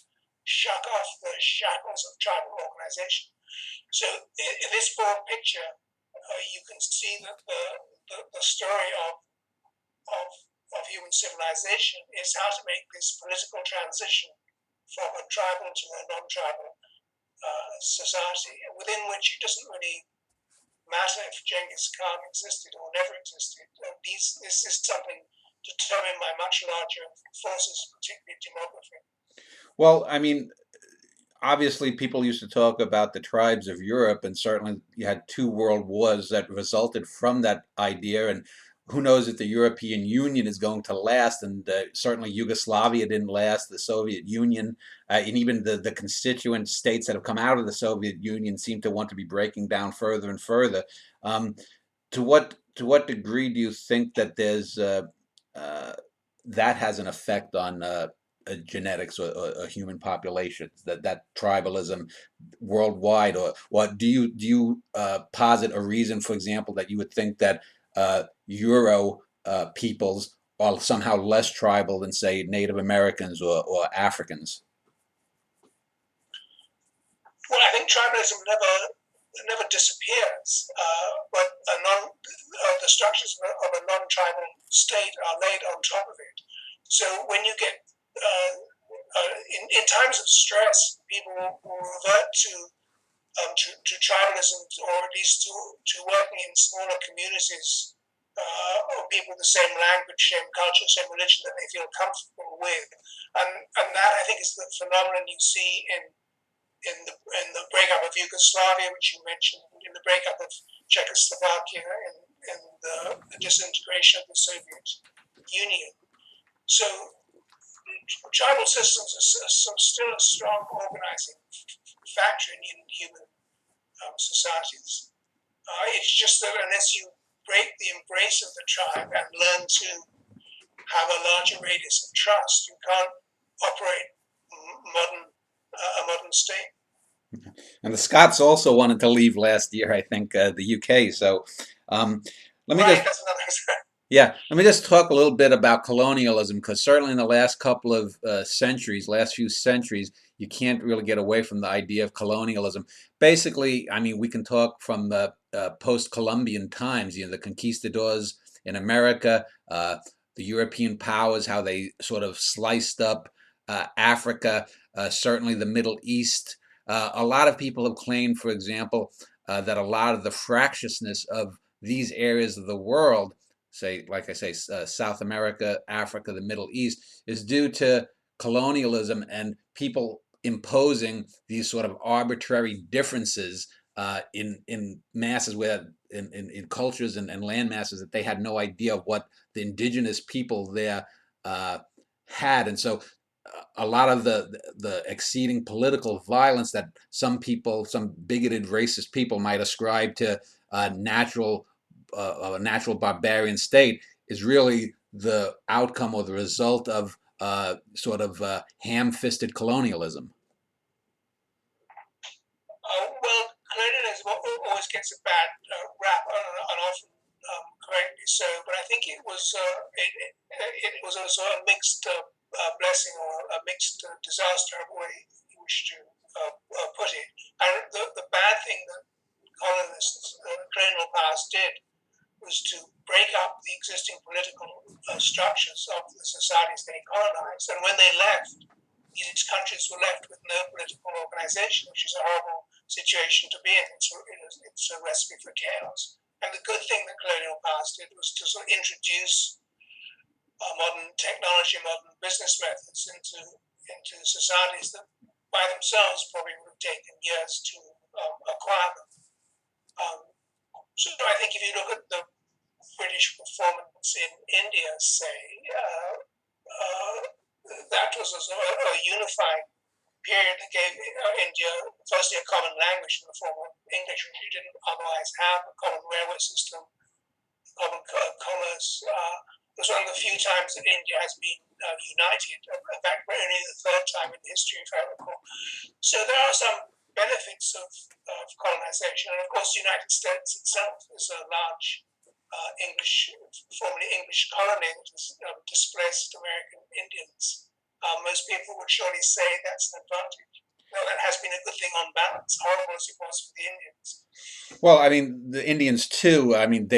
shuck off the shackles of tribal organization. So in this broad picture, you can see that the story of human civilization is how to make this political transition from a tribal to a non-tribal society, within which it doesn't really matter if Genghis Khan existed or never existed. This is something determined by much larger forces, particularly demography.
Well, I mean, obviously people used to talk about the tribes of Europe, and certainly you had two world wars that resulted from that idea, and who knows if the European Union is going to last, and certainly Yugoslavia didn't last, the Soviet Union, and even the constituent states that have come out of the Soviet Union seem to want to be breaking down further and further. Um, to what degree do you think that there's uh, that has an effect on genetics or human populations, that tribalism worldwide, or do you posit a reason, for example, that you would think that Euro peoples are somehow less tribal than, say, Native Americans or Africans?
Well, I think tribalism never disappears, but the structures of a non-tribal state are laid on top of it. So when you get in times of stress, people will revert to tribalism, or at least to working in smaller communities of people with the same language, same culture, same religion that they feel comfortable with. And that, I think, is the phenomenon you see in the breakup of Yugoslavia, which you mentioned, in the breakup of Czechoslovakia, in the disintegration of the Soviet Union. So tribal systems are still a strong organizing factor in human societies. It's just that unless you break the embrace of the tribe and learn to have a larger radius of trust, you can't operate a modern state.
And the Scots also wanted to leave last year, I think, the UK. So let me
Right,
just
that's another.
yeah, let me just talk a little bit about colonialism, because certainly in the last couple of centuries, last few centuries, you can't really get away from the idea of colonialism. Basically, I mean, we can talk from the post-Columbian times, the conquistadors in America, the European powers, how they sort of sliced up Africa, certainly the Middle East. A lot of people have claimed, for example, that a lot of the fractiousness of these areas of the world, say, like I say, South America, Africa, the Middle East, is due to colonialism and people imposing these sort of arbitrary differences in masses, where in cultures and land masses that they had no idea of what the indigenous people there uh, had. And so a lot of the exceeding political violence that some people, some bigoted racist people might ascribe to a natural barbarian state, is really the outcome or the result of sort of ham-fisted colonialism.
Well, colonialism always gets a bad rap, and often correctly so. But I think it was also a mixed blessing, or a mixed disaster, however way you wish to put it. And the bad thing that colonial powers did was to break up the existing political structures of the societies they colonized. And when they left, these countries were left with no political organization, which is a horrible situation to be in. It's a recipe for chaos. And the good thing that colonial powers did was to sort of introduce modern technology, modern business methods into societies that by themselves probably would have taken years to acquire them. So I think if you look at the British performance in India, say, that was a unifying period that gave India firstly a common language in the form of English, which you didn't otherwise have, a common railway system, common commerce. It was one of the few times that India has been united. In fact, only the third time in history, if I recall. So there are some benefits of colonization, and of course, the United States itself is a large formerly English colony that has displaced American Indians. Most people would surely say that's an advantage. Well, that has been a good thing on balance, horrible as it was for the Indians.
Well, I mean, the Indians too. I mean,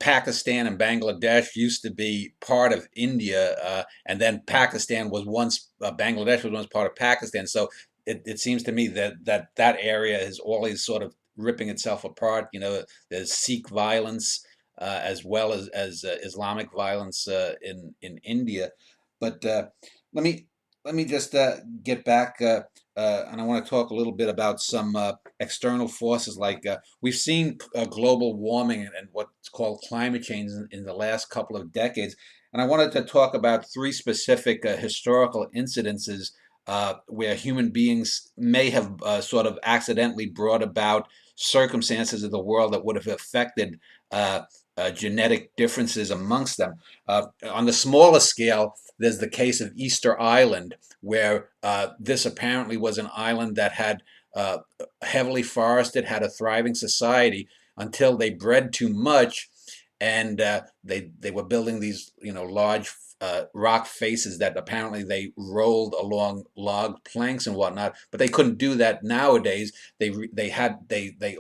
Pakistan and Bangladesh used to be part of India, and then Bangladesh was once part of Pakistan. So it seems to me that area is always sort of ripping itself apart. There's Sikh violence as well as Islamic violence in India. But let me just get back, and I want to talk a little bit about some external forces. Like we've seen global warming and what's called climate change in the last couple of decades, and I wanted to talk about three specific historical incidences where human beings may have sort of accidentally brought about circumstances of the world that would have affected genetic differences amongst them. On the smaller scale, there's the case of Easter Island, where this apparently was an island that had heavily forested, had a thriving society until they bred too much, and they were building these large rock faces that apparently they rolled along log planks and whatnot, but they couldn't do that nowadays. They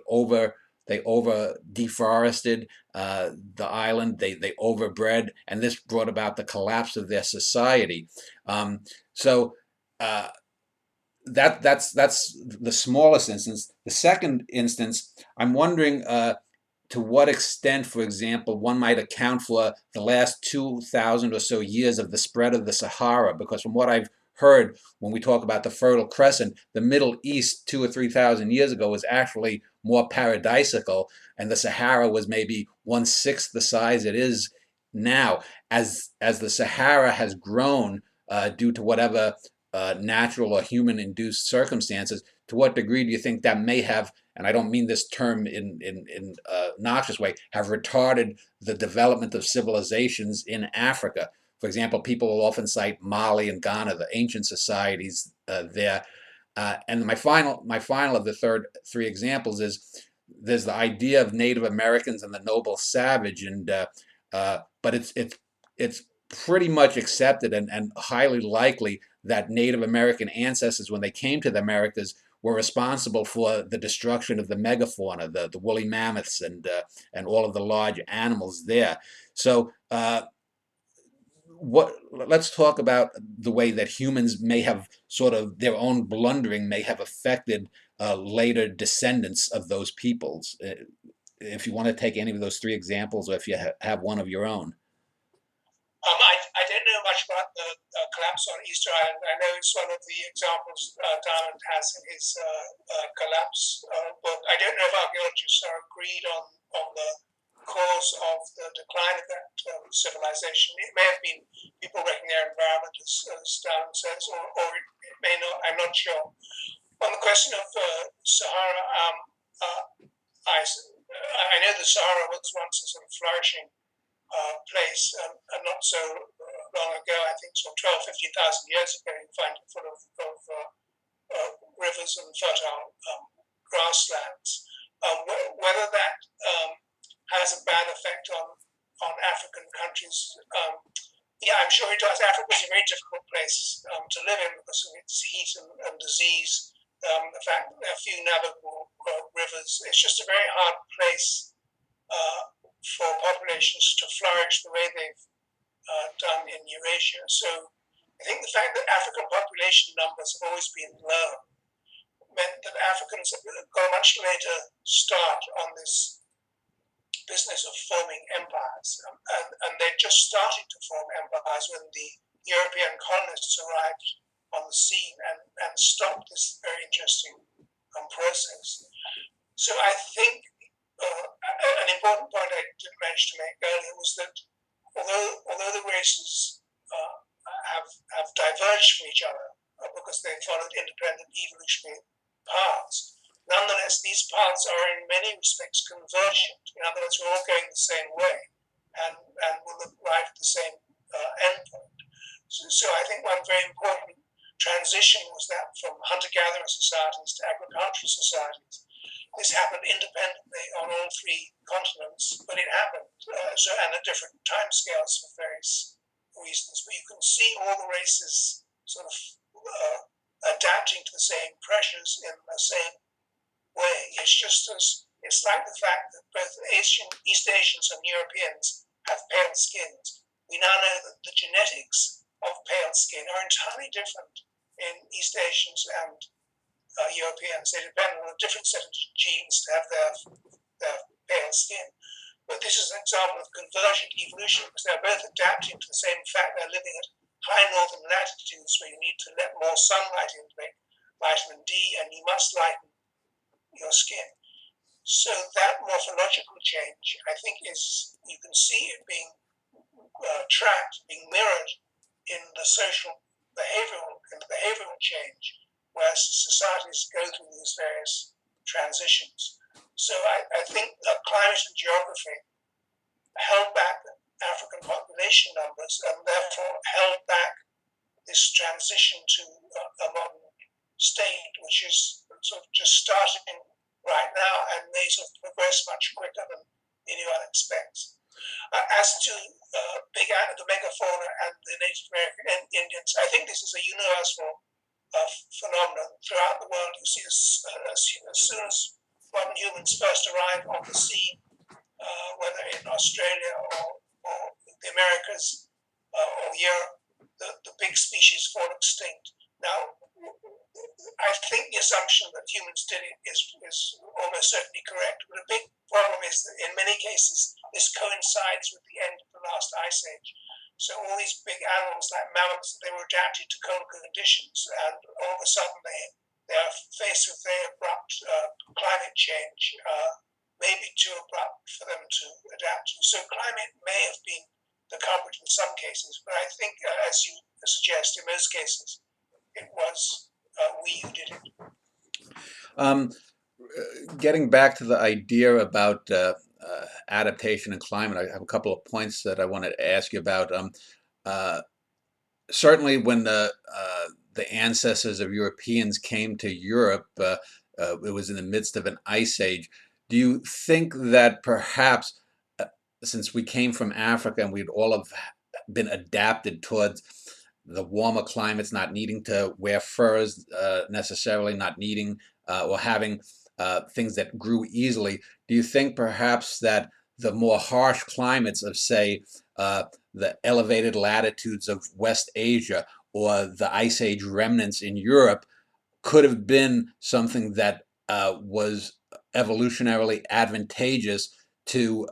over they over deforested the island, they overbred, and this brought about the collapse of their society. So uh, that's the smallest instance. The second instance, I'm wondering to what extent, for example, one might account for the last 2,000 or so years of the spread of the Sahara, because from what I've heard, when we talk about the Fertile Crescent, the Middle East 2 or 3 thousand years ago was actually more paradisical, and the Sahara was maybe 1/6 the size it is now. As the Sahara has grown due to whatever natural or human-induced circumstances, to what degree do you think that may have, and I don't mean this term in a noxious way, have retarded the development of civilizations in Africa? For example, people will often cite Mali and Ghana, the ancient societies there. And my final of the three examples is there's the idea of Native Americans and the noble savage, and but it's pretty much accepted and highly likely that Native American ancestors, when they came to the Americas, were responsible for the destruction of the megafauna, the woolly mammoths, and all of the large animals there. So, what? Let's talk about the way that humans may have sort of their own blundering may have affected later descendants of those peoples. If you want to take any of those three examples, or if you have one of your own.
I don't know much about the collapse on Easter Island. I know it's one of the examples Diamond has in his collapse book. I don't know if archaeologists are agreed on the cause of the decline of that civilization. It may have been people wrecking their environment, as Diamond says, or it may not. I'm not sure. On the question of Sahara, I know the Sahara was once a sort of flourishing place, and not so long ago, I think so 12, 15,000 years ago, you find it full of rivers and fertile grasslands. Whether that has a bad effect on African countries, yeah, I'm sure it does. Africa is a very difficult place to live in because of its heat and disease. The fact that there are few navigable rivers, it's just a very hard place for populations to flourish the way they've done in Eurasia. So I think the fact that African population numbers have always been low meant that Africans got a much later start on this business of forming empires. And they just started to form empires when the European colonists arrived on the scene and stopped this very interesting process. So I think an important point I didn't manage to make earlier was that although the races have diverged from each other because they followed independent evolutionary paths, nonetheless these paths are in many respects convergent. In other words, we're all going the same way and will arrive at the same endpoint. So I think one very important transition was that from hunter-gatherer societies to agricultural societies. This happened independently on all three continents, but it happened, and at different timescales for various reasons. But you can see all the races sort of adapting to the same pressures in the same way. It's like the fact that both East Asians and Europeans have pale skins. We now know that the genetics of pale skin are entirely different in East Asians and Europeans. They depend on a different set of genes to have their pale skin. But this is an example of convergent evolution because they're both adapting to the same fact. They're living at high northern latitudes where you need to let more sunlight in to make vitamin D, and you must lighten your skin. So that morphological change, I think, you can see it being tracked, being mirrored in the behavioral change, whereas societies go through these various transitions. So I think that climate and geography held back African population numbers and therefore held back this transition to a modern state, which is sort of just starting right now and may sort of progress much quicker than anyone expects. As to the megafauna and the Native American Indians, I think this is a universal phenomenon throughout the world. You see, as soon as when humans first arrived on the scene, whether in Australia or the Americas or Europe, the big species fall extinct. Now, I think the assumption that humans did it is almost certainly correct, but a big problem is that in many cases this coincides with the end of the last ice age. So all these big animals like mammoths, they were adapted to cold conditions, and all of a sudden they are faced with very abrupt climate change, maybe too abrupt for them to adapt to. So climate may have been the culprit in some cases, but I think, as you suggest, in most cases, it was we who did it.
Getting back to the idea about adaptation and climate, I have a couple of points that I wanted to ask you about. Uh, Certainly, when the ancestors of Europeans came to Europe, it was in the midst of an ice age. Do you think that perhaps, since we came from Africa and we'd all have been adapted towards the warmer climates, not needing to wear furs necessarily, not needing or having things that grew easily, do you think perhaps that the more harsh climates of, say, the elevated latitudes of West Asia or the Ice Age remnants in Europe could have been something that was evolutionarily advantageous to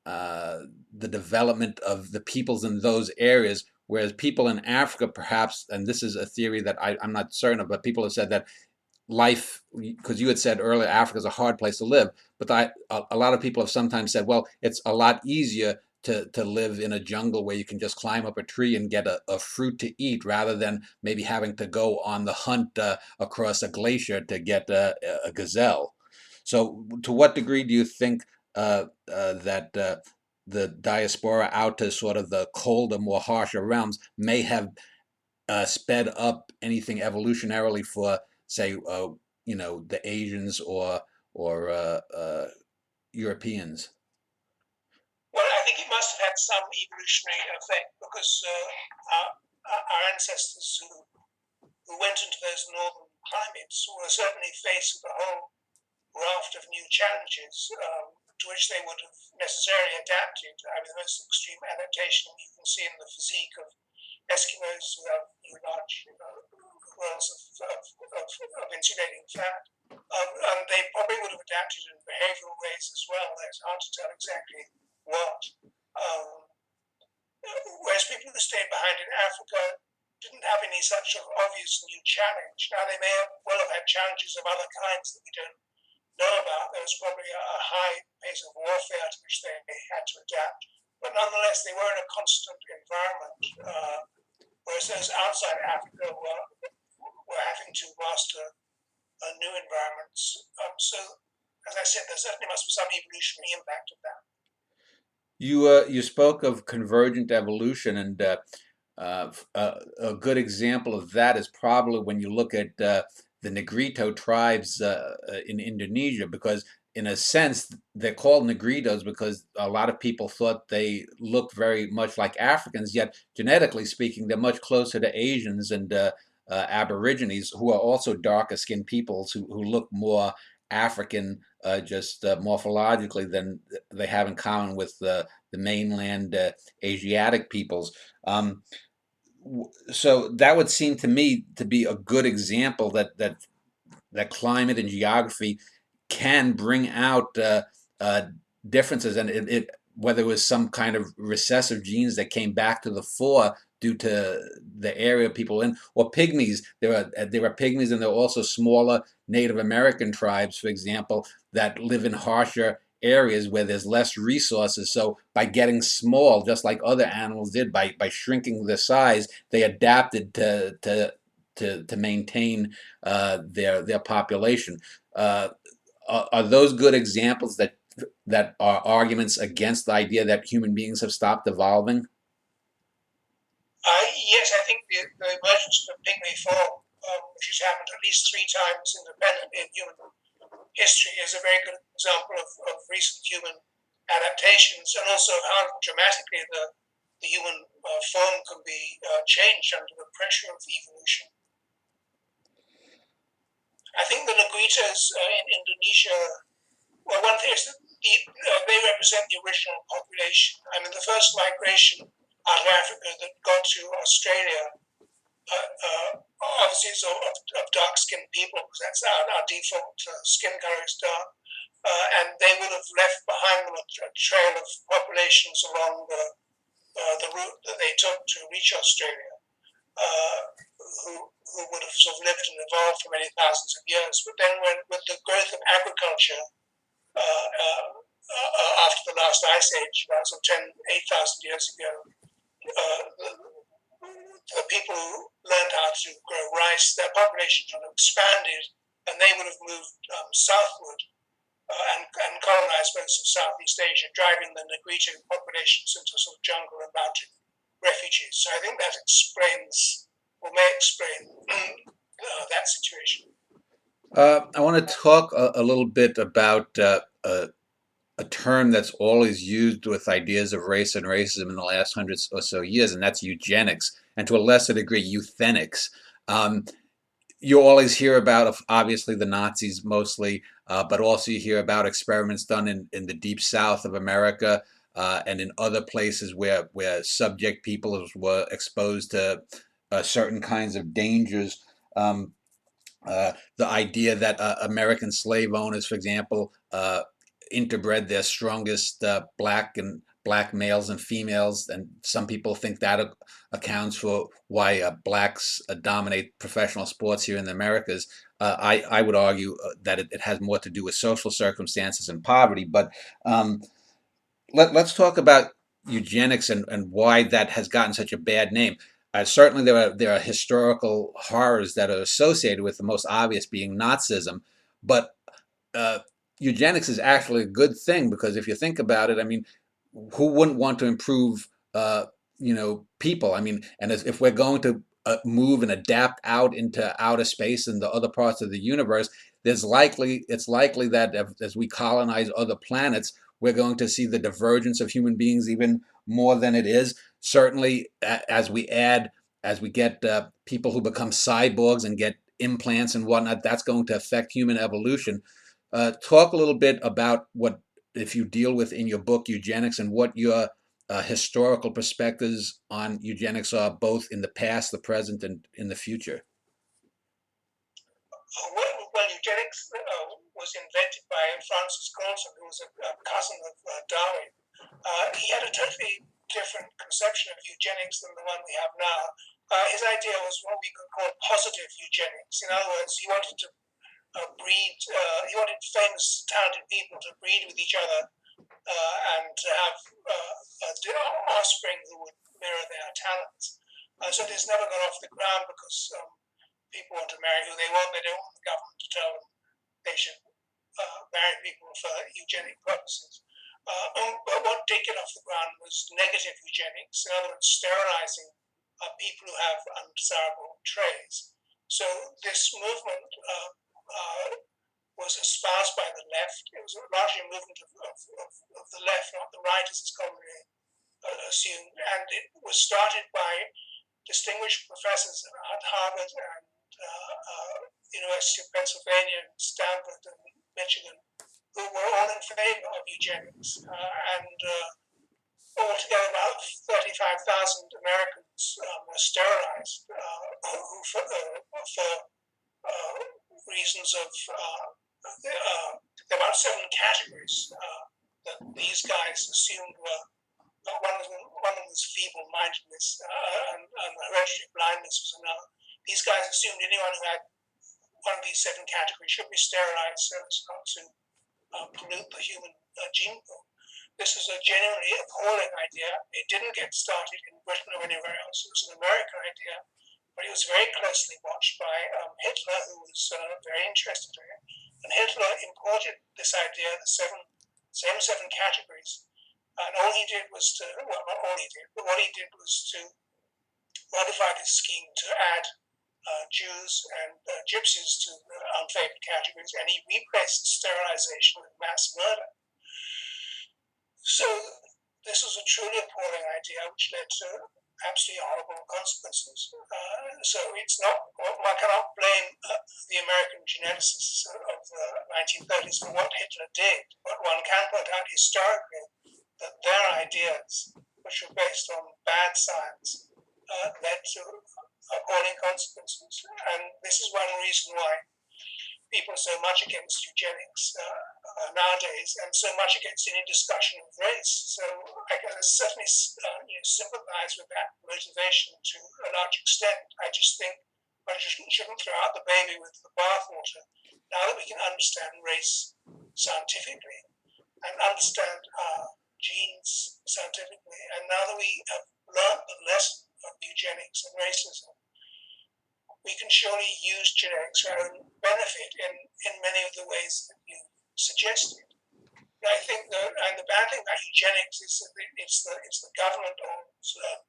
the development of the peoples in those areas, whereas people in Africa, perhaps, and this is a theory that I'm not certain of, but people have said that life, because you had said earlier, Africa is a hard place to live, but a lot of people have sometimes said, well, it's a lot easier to live in a jungle where you can just climb up a tree and get a fruit to eat rather than maybe having to go on the hunt across a glacier to get a gazelle. So to what degree do you think that the diaspora out to sort of the colder, more harsher realms may have sped up anything evolutionarily for, say, the Asians or Europeans?
Well, I think it must have had some evolutionary effect because our ancestors who went into those northern climates were certainly faced with a whole raft of new challenges to which they would have necessarily adapted. I mean, the most extreme adaptation you can see in the physique of Eskimos who have large wells of insulating fat. And they probably would have adapted in behavioral ways as well. It's hard to tell exactly what. Whereas people who stayed behind in Africa didn't have any such sort of obvious new challenge. Now, they may well have had challenges of other kinds that we don't know about. There was probably a high pace of warfare to which they had to adapt. But nonetheless, they were in a constant environment, whereas those outside Africa were having to master new environments. So, as I said, there certainly must be some evolutionary impact of that.
You spoke of convergent evolution, and a good example of that is probably when you look at the Negrito tribes in Indonesia, because in a sense they're called Negritos because a lot of people thought they looked very much like Africans, yet genetically speaking they're much closer to Asians and Aborigines, who are also darker skinned peoples who look more African just morphologically than they have in common with the mainland Asiatic peoples. So that would seem to me to be a good example that climate and geography can bring out differences, and it whether it was some kind of recessive genes that came back to the fore due to the area people in, or pygmies. There are pygmies, and there are also smaller Native American tribes, for example, that live in harsher areas where there's less resources. So by getting small, just like other animals did, by shrinking their size, they adapted to maintain their population. Are those good examples that are arguments against the idea that human beings have stopped evolving?
Yes, I think the emergence of the pygmy form, which has happened at least 3 times independently in human history, is a very good example of recent human adaptations, and also how dramatically the human form can be changed under the pressure of evolution. I think the Negritos in Indonesia, well, one thing is that they represent the original population. I mean, the first migration out of Africa that got to Australia, obviously, is of dark-skinned people, because that's our default skin color is dark. And they would have left behind them a trail of populations along the route that they took to reach Australia, who would have sort of lived and evolved for many thousands of years. But then, with the growth of agriculture after the last ice age, about 8,000 years ago, the people who learned how to grow rice, their population sort of expanded, and they would have moved southward and colonized most of Southeast Asia, driving the Negrito populations into sort of jungle and mountain refugees. So I think that explains, or may explain, that situation.
I want to talk a little bit about a term that's always used with ideas of race and racism in the last hundreds or so years, and that's eugenics, and to a lesser degree, euthenics. You always hear about, obviously, the Nazis mostly, but also you hear about experiments done in the deep south of America and in other places where subject peoples were exposed to certain kinds of dangers. The idea that American slave owners, for example, interbred their strongest black males and females, and some people think that accounts for why blacks dominate professional sports here in the Americas. I would argue that it has more to do with social circumstances and poverty. But let's talk about eugenics and why that has gotten such a bad name. Certainly, there are historical horrors that are associated with the most obvious being Nazism, but uh, eugenics is actually a good thing because if you think about it, I mean, who wouldn't want to improve, people? I mean, and if we're going to move and adapt out into outer space and the other parts of the universe, it's likely that as we colonize other planets, we're going to see the divergence of human beings even more than it is. Certainly, as we get people who become cyborgs and get implants and whatnot, that's going to affect human evolution. Talk a little bit about what, if you deal with in your book, eugenics, and what your historical perspectives on eugenics are, both in the past, the present, and in the future.
Well, eugenics was invented by Francis Galton, who was a cousin of Darwin. He had a totally different conception of eugenics than the one we have now. His idea was what we could call positive eugenics. In other words, he wanted to breed, he wanted famous, talented people to breed with each other and to have offspring who would mirror their talents. So this never got off the ground because people want to marry who they want. They don't want the government to tell them they should marry people for eugenic purposes. But what did get off the ground was negative eugenics, in other words, sterilizing people who have undesirable traits. So this movement was espoused by the left. It was largely a movement of the left, not the right, as is commonly assumed. And it was started by distinguished professors at Harvard and University of Pennsylvania, and Stanford, and Michigan, who were all in favor of eugenics. And altogether, about 35,000 Americans were sterilized for reasons of there are about 7 categories that these guys assumed were. One of them was feeble-mindedness, and hereditary blindness was another. These guys assumed anyone who had one of these 7 categories should be sterilized so as not to pollute the human gene pool. This is a genuinely appalling idea. It didn't get started in Britain or anywhere else. It was an American idea, but it was very closely watched by Hitler, who was very interested in it. And Hitler imported this idea, the same 7 categories. And all he did was to, well, not all he did, but what he did was to modify this scheme to add Jews and gypsies to the unfavored categories, and he replaced sterilization with mass murder. So this was a truly appalling idea, which led to absolutely horrible consequences. So it's not, one cannot blame the American geneticists of the 1930s for what Hitler did, but one can point out historically that their ideas, which were based on bad science, led to appalling consequences. And this is one reason why people are so much against eugenics nowadays, and so much against any discussion of race. So I can certainly sympathize with that motivation to a large extent. I just think one shouldn't throw out the baby with the bathwater. Now that we can understand race scientifically and understand genes scientifically, and now that we have learned the lesson of eugenics and racism, we can surely use genetics for our own benefit in many of the ways that you suggested. And I think and the bad thing about eugenics is that it's the government or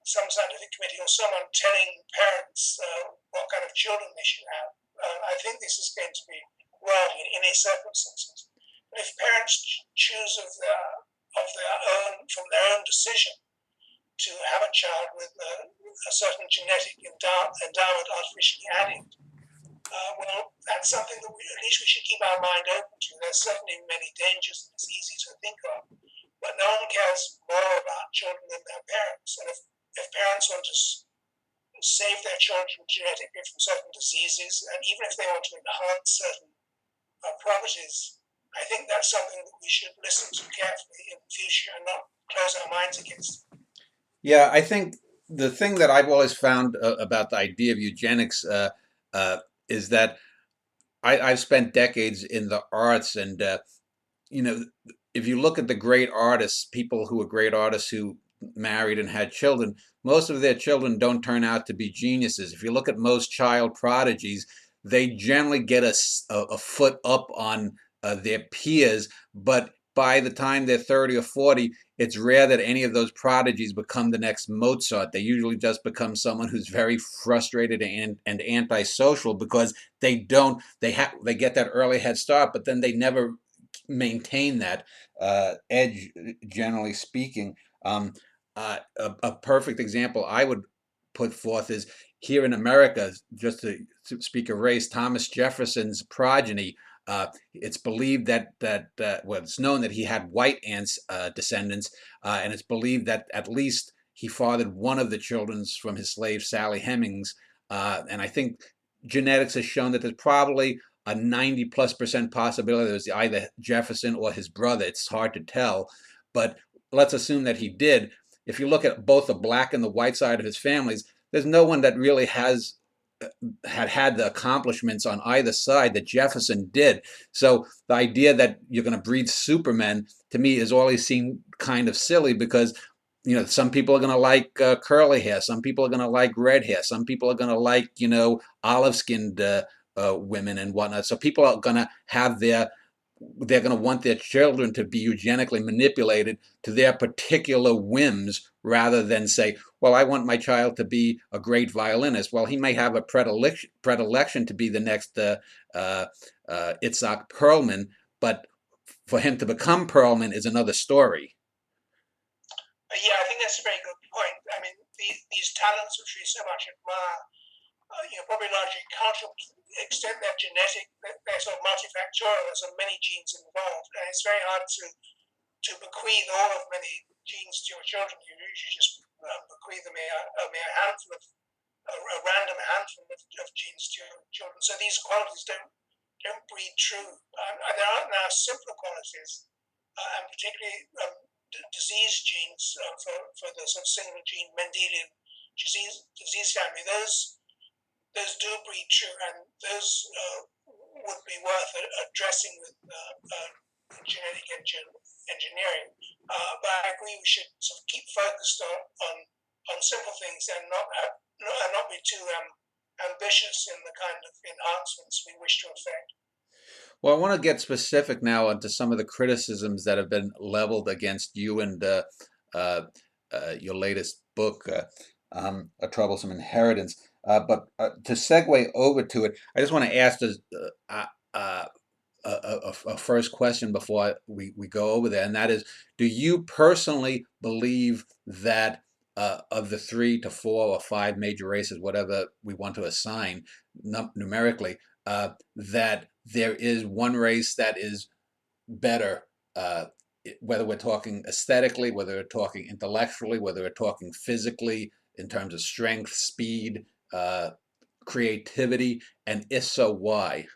some scientific committee or someone telling parents what kind of children they should have. I think this is going to be wrong in any circumstances. But if parents choose of their own, from their own decision, to have a child with a certain genetic endowment artificially added, well, that's something that at least we should keep our mind open to. There's certainly many dangers that it's easy to think of, but no one cares more about children than their parents. And if parents want to save their children genetically from certain diseases, and even if they want to enhance certain properties, I think that's something that we should listen to carefully in the future and not close our minds against.
Yeah, I think the thing that I've always found about the idea of eugenics is that I've spent decades in the arts, and you know, if you look at the great artists, people who are great artists who married and had children, most of their children don't turn out to be geniuses. If you look at most child prodigies, they generally get a foot up on their peers, but by the time they're 30 or 40, it's rare that any of those prodigies become the next Mozart. They usually just become someone who's very frustrated and antisocial because they get that early head start, but then they never maintain that edge, generally speaking. A perfect example I would put forth is here in America, just to speak of race, Thomas Jefferson's progeny. It's believed well, it's known that he had white descendants, and it's believed that at least he fathered one of the children from his slave Sally Hemings. And I think genetics has shown that there's probably a 90+% possibility that it was either Jefferson or his brother. It's hard to tell, but let's assume that he did. If you look at both the black and the white side of his families, there's no one that really had the accomplishments on either side that Jefferson did. So the idea that you're going to breed supermen, to me, has always seemed kind of silly because, some people are going to like curly hair, some people are going to like red hair, some people are going to like, olive-skinned women and whatnot. So people are going to they're going to want their children to be eugenically manipulated to their particular whims rather than say, well, I want my child to be a great violinist. Well, he may have a predilection to be the next Itzhak Perlman, but for him to become Perlman is another story.
Yeah, I think that's a very good point. I mean, these talents which we so much admire, probably largely cultural, extent they're genetic, they're sort of multifactorial, there's so many genes involved, and it's very hard to bequeath all of many genes to your children. You usually just bequeath them a random handful of genes to your children. So these qualities don't breed true. There are now simpler qualities, and particularly disease genes for the sort of single gene Mendelian disease family. Those do breed true, and those would be worth addressing with genetic engineering. But I agree we should sort of keep focused on simple things and not be too ambitious in the kind of enhancements we wish to effect.
Well, I want to get specific now onto some of the criticisms that have been leveled against you and your latest book, A Troublesome Inheritance. But to segue over to it, I just want to ask a first question before we go over there, and that is, do you personally believe that of the 3 to 4 or 5 major races, whatever we want to assign numerically, that there is one race that is better, uh, whether we're talking aesthetically, whether we're talking intellectually, whether we're talking physically, in terms of strength, speed, uh, creativity, and if so, why?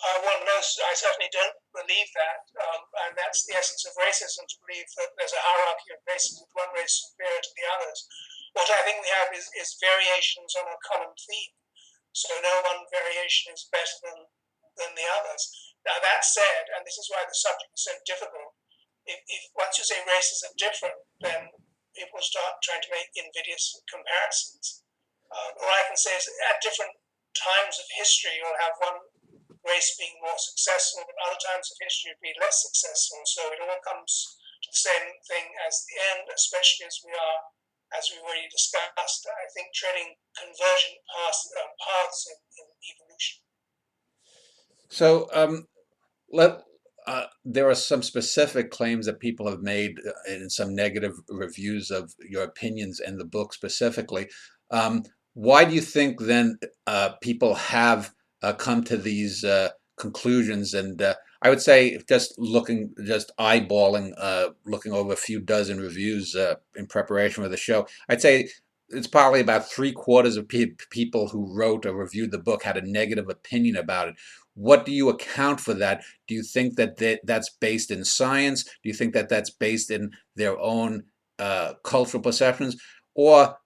Well, no, I certainly don't believe that, and that's the essence of racism, to believe that there's a hierarchy of races with one race superior to the others. What I think we have is variations on a common theme. So no one variation is better than the others. Now that said, and this is why the subject is so difficult, if once you say races are different, then people start trying to make invidious comparisons. Or I can say is at different times of history, you'll have one race being more successful, but other times of history be less successful. So it all comes to the same thing as the end, especially as we are, as we've already discussed, I think treading convergent paths in evolution.
So, let there are some specific claims that people have made in some negative reviews of your opinions in the book specifically. Um, why do you think then people have come to these conclusions? And I would say, just eyeballing, looking over a few dozen reviews in preparation for the show, I'd say it's probably about 3/4 of people who wrote or reviewed the book had a negative opinion about it. What do you account for that? Do you think that that's based in science? Do you think that that's based in their own cultural perceptions? Or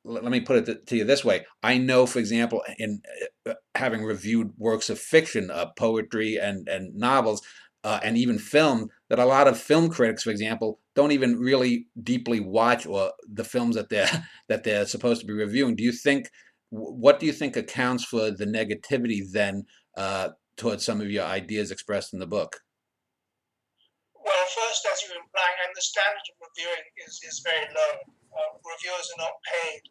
let me put it to you this way. I know, for example, in having reviewed works of fiction, poetry, and novels, and even film, that a lot of film critics, for example, don't even really deeply watch or the films that they're that they're supposed to be reviewing. Do you think what do you think accounts for the negativity then towards some of your ideas expressed in the book?
Well, first, as you're implying, and the standard of reviewing is very low. Reviewers are not paid.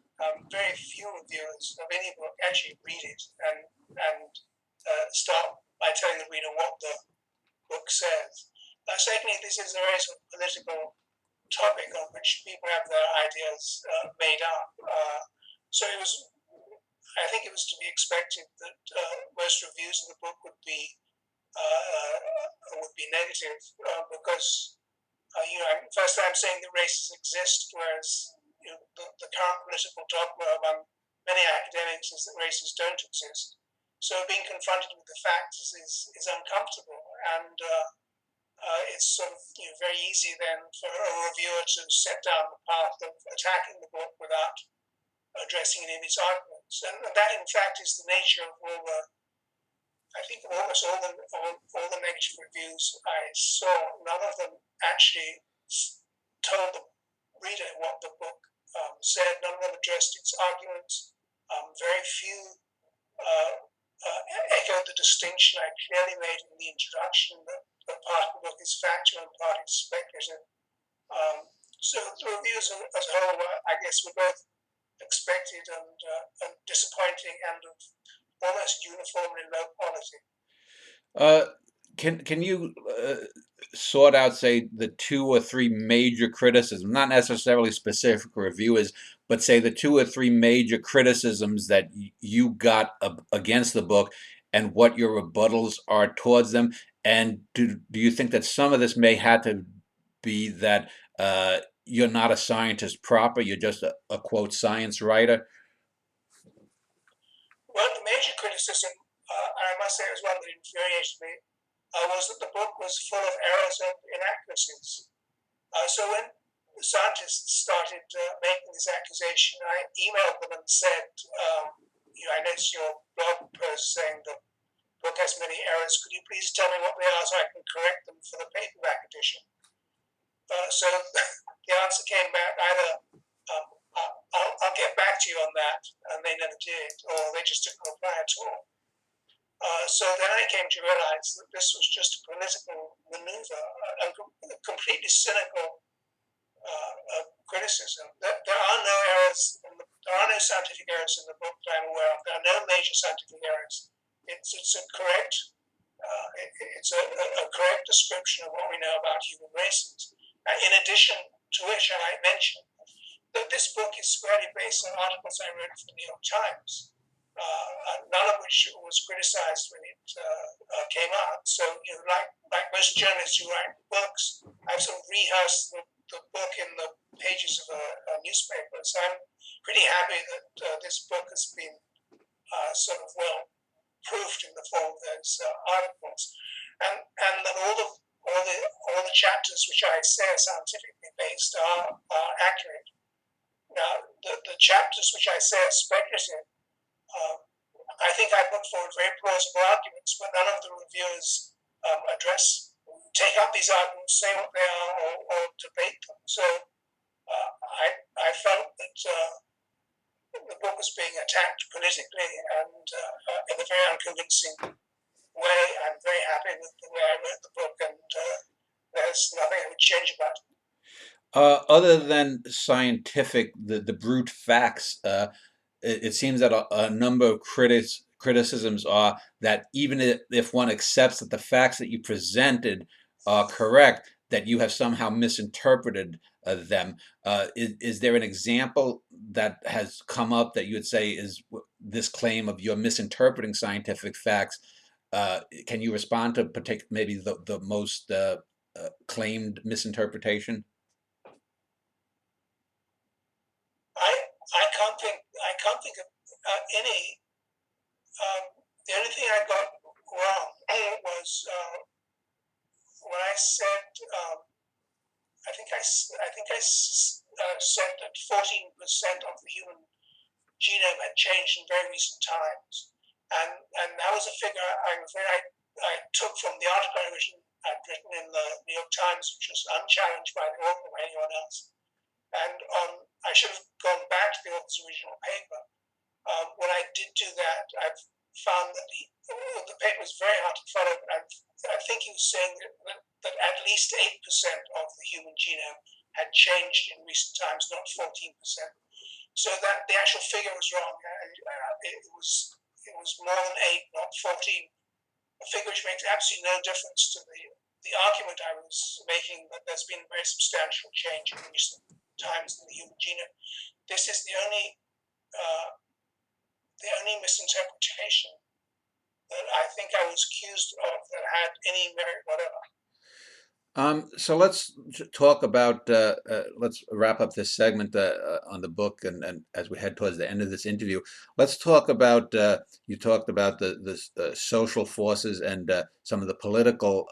Very few reviewers of any book actually read it and start by telling the reader what the book says. Secondly, this is a very sort of political topic on which people have their ideas made up. So it was, I think it was to be expected that most reviews of the book would be negative because first I'm saying that races exist, whereas the current political dogma among many academics is that races don't exist. So being confronted with the facts is uncomfortable, and it's sort of very easy then for a reviewer to set down the path of attacking the book without addressing any of its arguments, and that in fact is the nature of all the. I think almost all the negative reviews I saw, none of them actually told the reader what the book said. None of them addressed its arguments. Very few echoed the distinction I clearly made in the introduction that part of the book is factual and part is speculative. So the reviews as a whole, I guess, were both expected and disappointing and of almost uniformly low quality.
Uh, can you sort out, say, the 2 or 3 major criticisms, not necessarily specific reviewers, but say the 2 or 3 major criticisms that you got against the book, and what your rebuttals are towards them? And do you think that some of this may have to be that you're not a scientist proper, you're just a quote science writer?
Well, the major criticism, and I must say it was one that infuriated me, was that the book was full of errors and inaccuracies. So when the scientists started making this accusation, I emailed them and said, I noticed your blog post saying the book has many errors. Could you please tell me what they are so I can correct them for the paperback edition? So the answer came back either I'll get back to you on that, and they never did, or they just didn't reply at all. So then I came to realize that this was just a political maneuver, a completely cynical criticism. There are no errors, there are no scientific errors in the book that I'm aware of. There are no major scientific errors. It's a correct, a correct description of what we know about human races. In addition to which, I might mention this book is squarely based on articles I wrote for the New York Times, none of which was criticized when it came out. So, like most journalists who write books, I've sort of rehearsed the book in the pages of a newspaper. So I'm pretty happy that this book has been sort of well proofed in the form of those articles, and that all the chapters which I say are scientifically based are accurate. Now, the chapters which I say are speculative, I think I put forward very plausible arguments, but none of the reviewers take up these arguments, say what they are, or debate them. So I felt that the book was being attacked politically and in a very unconvincing way. I'm very happy with the way I wrote the book, and there's nothing I would change about it.
Other than scientific, the brute facts, it seems that a number of criticisms are that even if one accepts that the facts that you presented are correct, that you have somehow misinterpreted them. Is there an example that has come up that you would say is this claim of you're misinterpreting scientific facts? Can you respond to maybe the most claimed misinterpretation?
I can't think of any. The only thing I got wrong was when I said I said that 14% of the human genome had changed in very recent times, and that was a figure I took from the article I'd written in the New York Times, which was unchallenged by the author or anyone else. And I should have gone back to the author's original paper. When I did do that, I found that the paper was very hard to follow, but I think he was saying that at least 8% of the human genome had changed in recent times, not 14%. So that the actual figure was wrong. It was more than 8, not 14. A figure which makes absolutely no difference to the argument I was making, that there's been very substantial change in recent times in the human genome. This is the only misinterpretation that I think I was accused of that had any merit whatever.
So let's talk about, let's wrap up this segment on the book, and as we head towards the end of this interview, let's talk about, you talked about the social forces and some of the political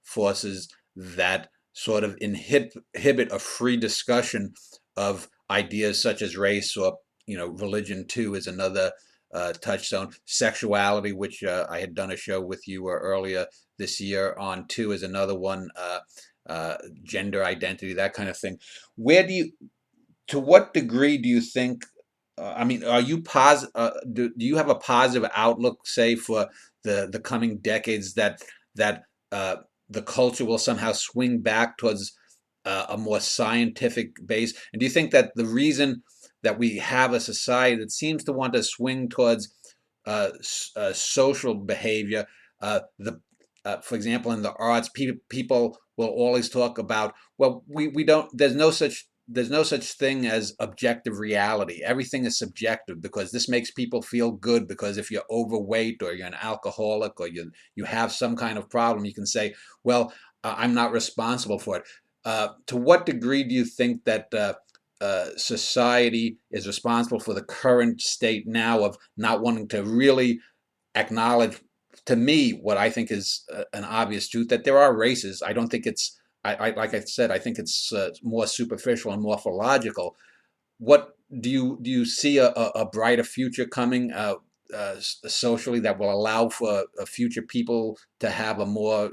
forces that sort of inhibit a free discussion of ideas such as race, or religion too is another touchstone. Sexuality, which I had done a show with you earlier this year on too, is another one. Gender identity, that kind of thing. To what degree do you think? I mean, are you do you have a positive outlook, say, for the coming decades, that the culture will somehow swing back towards a more scientific base? And do you think that the reason that we have a society that seems to want to swing towards social behavior, for example, in the arts, people will always talk about, well, we don't, there's no such thing as objective reality. Everything is subjective, because this makes people feel good, because if you're overweight or you're an alcoholic or you have some kind of problem, you can say, well, I'm not responsible for it. To what degree do you think that society is responsible for the current state now of not wanting to really acknowledge, to me, what I think is an obvious truth, that there are races? I don't think it's, like I said, I think it's more superficial and morphological. What do you see a brighter future coming socially, that will allow for future people to have a more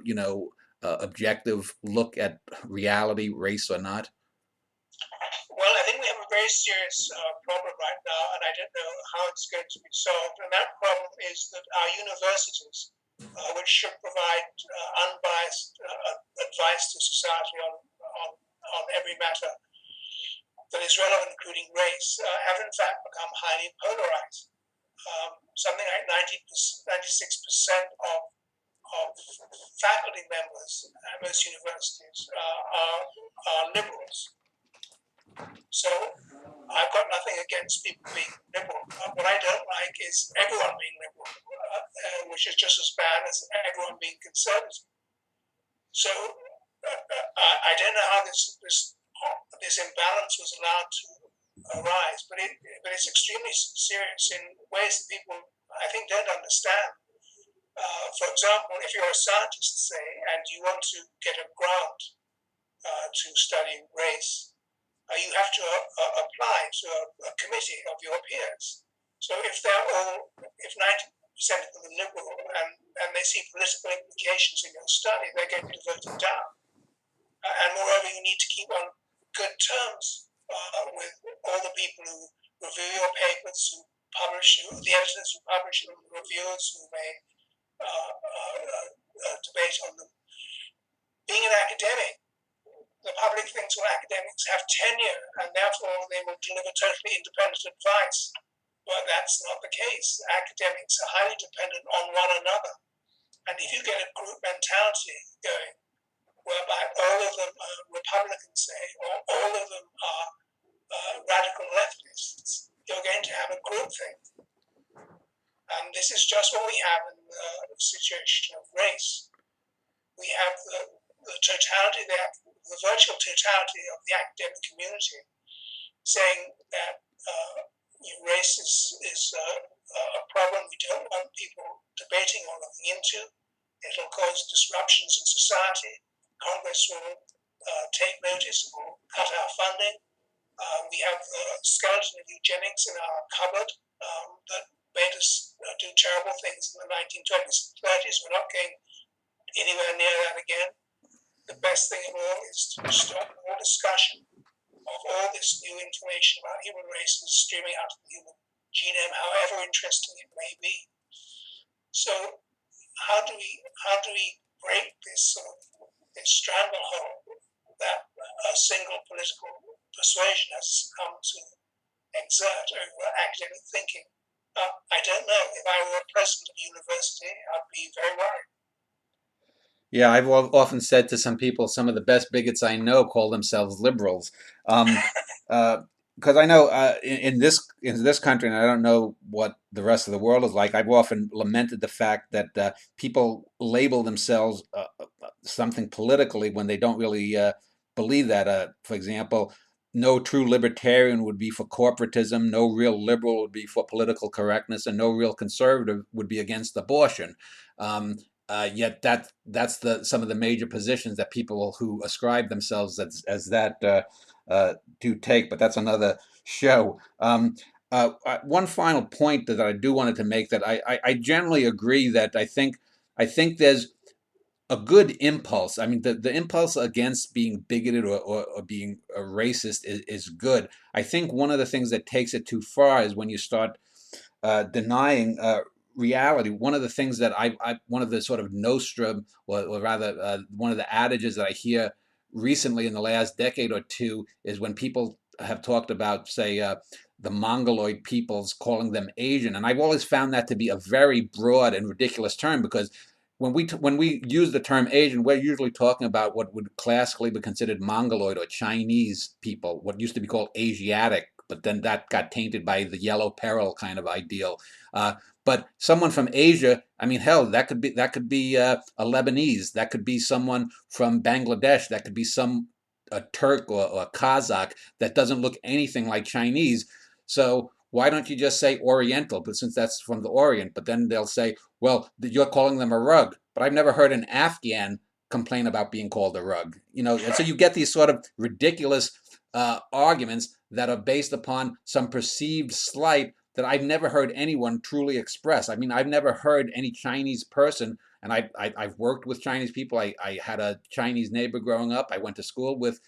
objective look at reality, race or not?
Well, I think we have a very serious problem right now, and I don't know how it's going to be solved. And that problem is that our universities, which should provide unbiased advice to society on every matter that is relevant, including race, have in fact become highly polarized. Something like 96% of faculty members at most universities are liberals. So I've got nothing against people being liberal. What I don't like is everyone being liberal, which is just as bad as everyone being conservative. So I don't know how this imbalance was allowed to arise, but it's extremely serious in ways that people I think don't understand. For example, if you're a scientist, say, and you want to get a grant to study race, you have to apply to a committee of your peers. So if 90% of them are liberal and they see political implications in your study, they're going to vote it down. And moreover, you need to keep on good terms with all the people who review your papers, who publish, the editors who publish them, the reviewers who may debate on them. Being an academic, the public thinks all academics have tenure and therefore they will deliver totally independent advice. But that's not the case. Academics are highly dependent on one another. And if you get a group mentality going, whereby all of them are Republicans, say, or all of them are radical leftists, you're going to have a groupthink. And this is just what we have in the situation of race. We have the totality, the virtual totality of the academic community saying that race is a problem we don't want people debating or looking into. It'll cause disruptions in society. Congress will take notice, will cut our funding. We have the skeleton of eugenics in our cupboard that made us do terrible things in the 1920s and 30s. We're not going anywhere near that again. The best thing of all is to stop all discussion of all this new information about human races streaming out of the human genome, however interesting it may be. So how do we break this sort of this stranglehold that a single political persuasion has come to exert over academic thinking? I don't know. If I were a president of a university, I'd be very worried.
Yeah, I've often said to some people, some of the best bigots I know call themselves liberals, because I know in this country, and I don't know what the rest of the world is like. I've often lamented the fact that people label themselves something politically when they don't really believe that. For example, no true libertarian would be for corporatism, no real liberal would be for political correctness, and no real conservative would be against abortion. Yet that's some of the major positions that people who ascribe themselves as that do take. But that's another show. One final point that I do wanted to make, that I generally agree that I think there's a good impulse. I mean, the impulse against being bigoted or being a racist is good. I think one of the things that takes it too far is when you start denying reality. One of the things that one of the sort of nostrum, or rather, one of the adages that I hear recently in the last decade or two is when people have talked about, say, the Mongoloid peoples, calling them Asian, and I've always found that to be a very broad and ridiculous term, because when we use the term Asian, we're usually talking about what would classically be considered Mongoloid or Chinese people, what used to be called Asiatic, but then that got tainted by the yellow peril kind of ideal. But someone from Asia, I mean, hell, that could be a Lebanese, that could be someone from Bangladesh, that could be a Turk or a Kazakh that doesn't look anything like Chinese. So why don't you just say Oriental? But since that's from the Orient, but then they'll say, well, you're calling them a rug. But I've never heard an Afghan complain about being called a rug. And so you get these sort of ridiculous arguments that are based upon some perceived slight that I've never heard anyone truly express. I mean, I've never heard any Chinese person, and I've worked with Chinese people. I had a Chinese neighbor growing up. I went to school with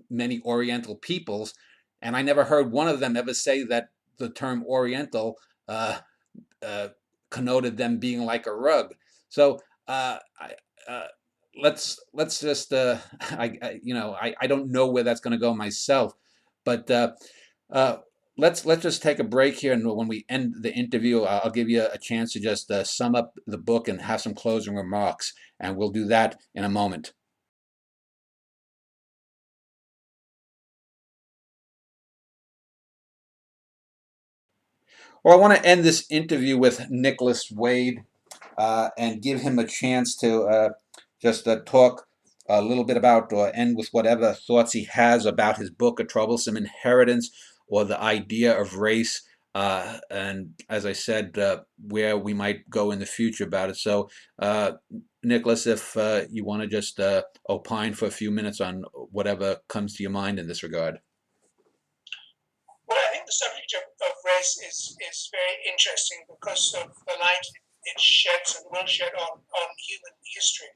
many Oriental peoples, and I never heard one of them ever say that the term Oriental uh, connoted them being like a rug. So I, let's just I don't know where that's going to go myself, but uh, let's just take a break here, and when we end the interview, I'll give you a chance to just sum up the book and have some closing remarks, and we'll do that in a moment. Well, I want to end this interview with Nicholas Wade and give him a chance to just talk a little bit about or end with whatever thoughts he has about his book, A Troublesome Inheritance, or the idea of race. And as I said, where we might go in the future about it. So, Nicholas, if you want to just opine for a few minutes on whatever comes to your mind in this regard.
Well, I think the subject of race is very interesting because of the light it sheds and will shed on human history.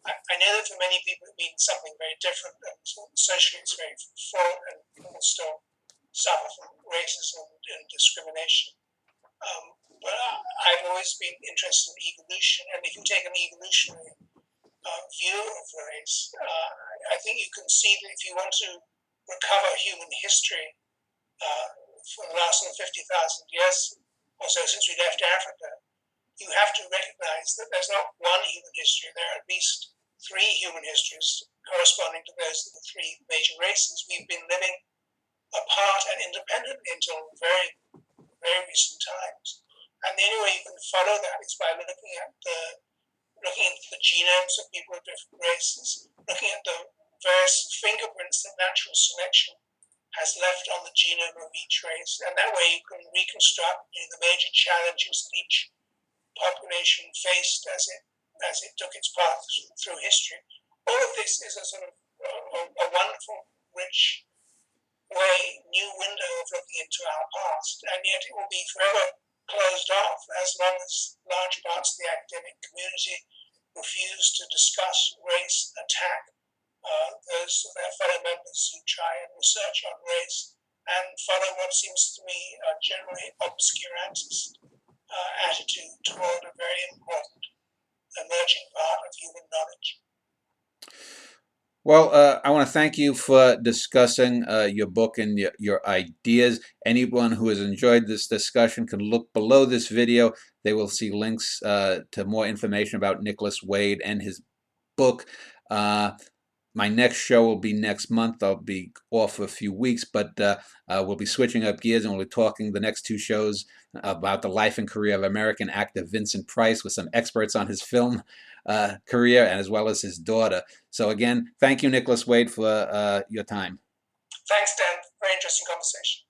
I know that for many people it means something very different, and socially it's very fraught, and people still suffer from racism and discrimination. But I've always been interested in evolution, and if you take an evolutionary view of race, I think you can see that if you want to recover human history for the last 50,000 years or so since we left Africa, you have to recognize that there's not one human history. There are at least three human histories corresponding to those of the three major races. We've been living apart and independently until very, very recent times. And the only way you can follow that is by looking into the genomes of people of different races, looking at the various fingerprints that natural selection has left on the genome of each race, and that way you can reconstruct the major challenges that each population faced as it took its path through history. All of this is a sort of a wonderful, rich new window of looking into our past, and yet it will be forever closed off as long as large parts of the academic community refuse to discuss race, attack those of their fellow members who try and research on race, and follow what seems to me a generally obscurantist attitude toward a very important emerging part of human knowledge.
Well, I want to thank you for discussing your book and your ideas. Anyone who has enjoyed this discussion can look below this video. They will see links to more information about Nicholas Wade and his book. My next show will be next month. I'll be off for a few weeks, but we'll be switching up gears, and we'll be talking the next two shows about the life and career of American actor Vincent Price with some experts on his film career and as well as his daughter. So again, thank you, Nicholas Wade, for your time.
Thanks, Dan. Very interesting conversation.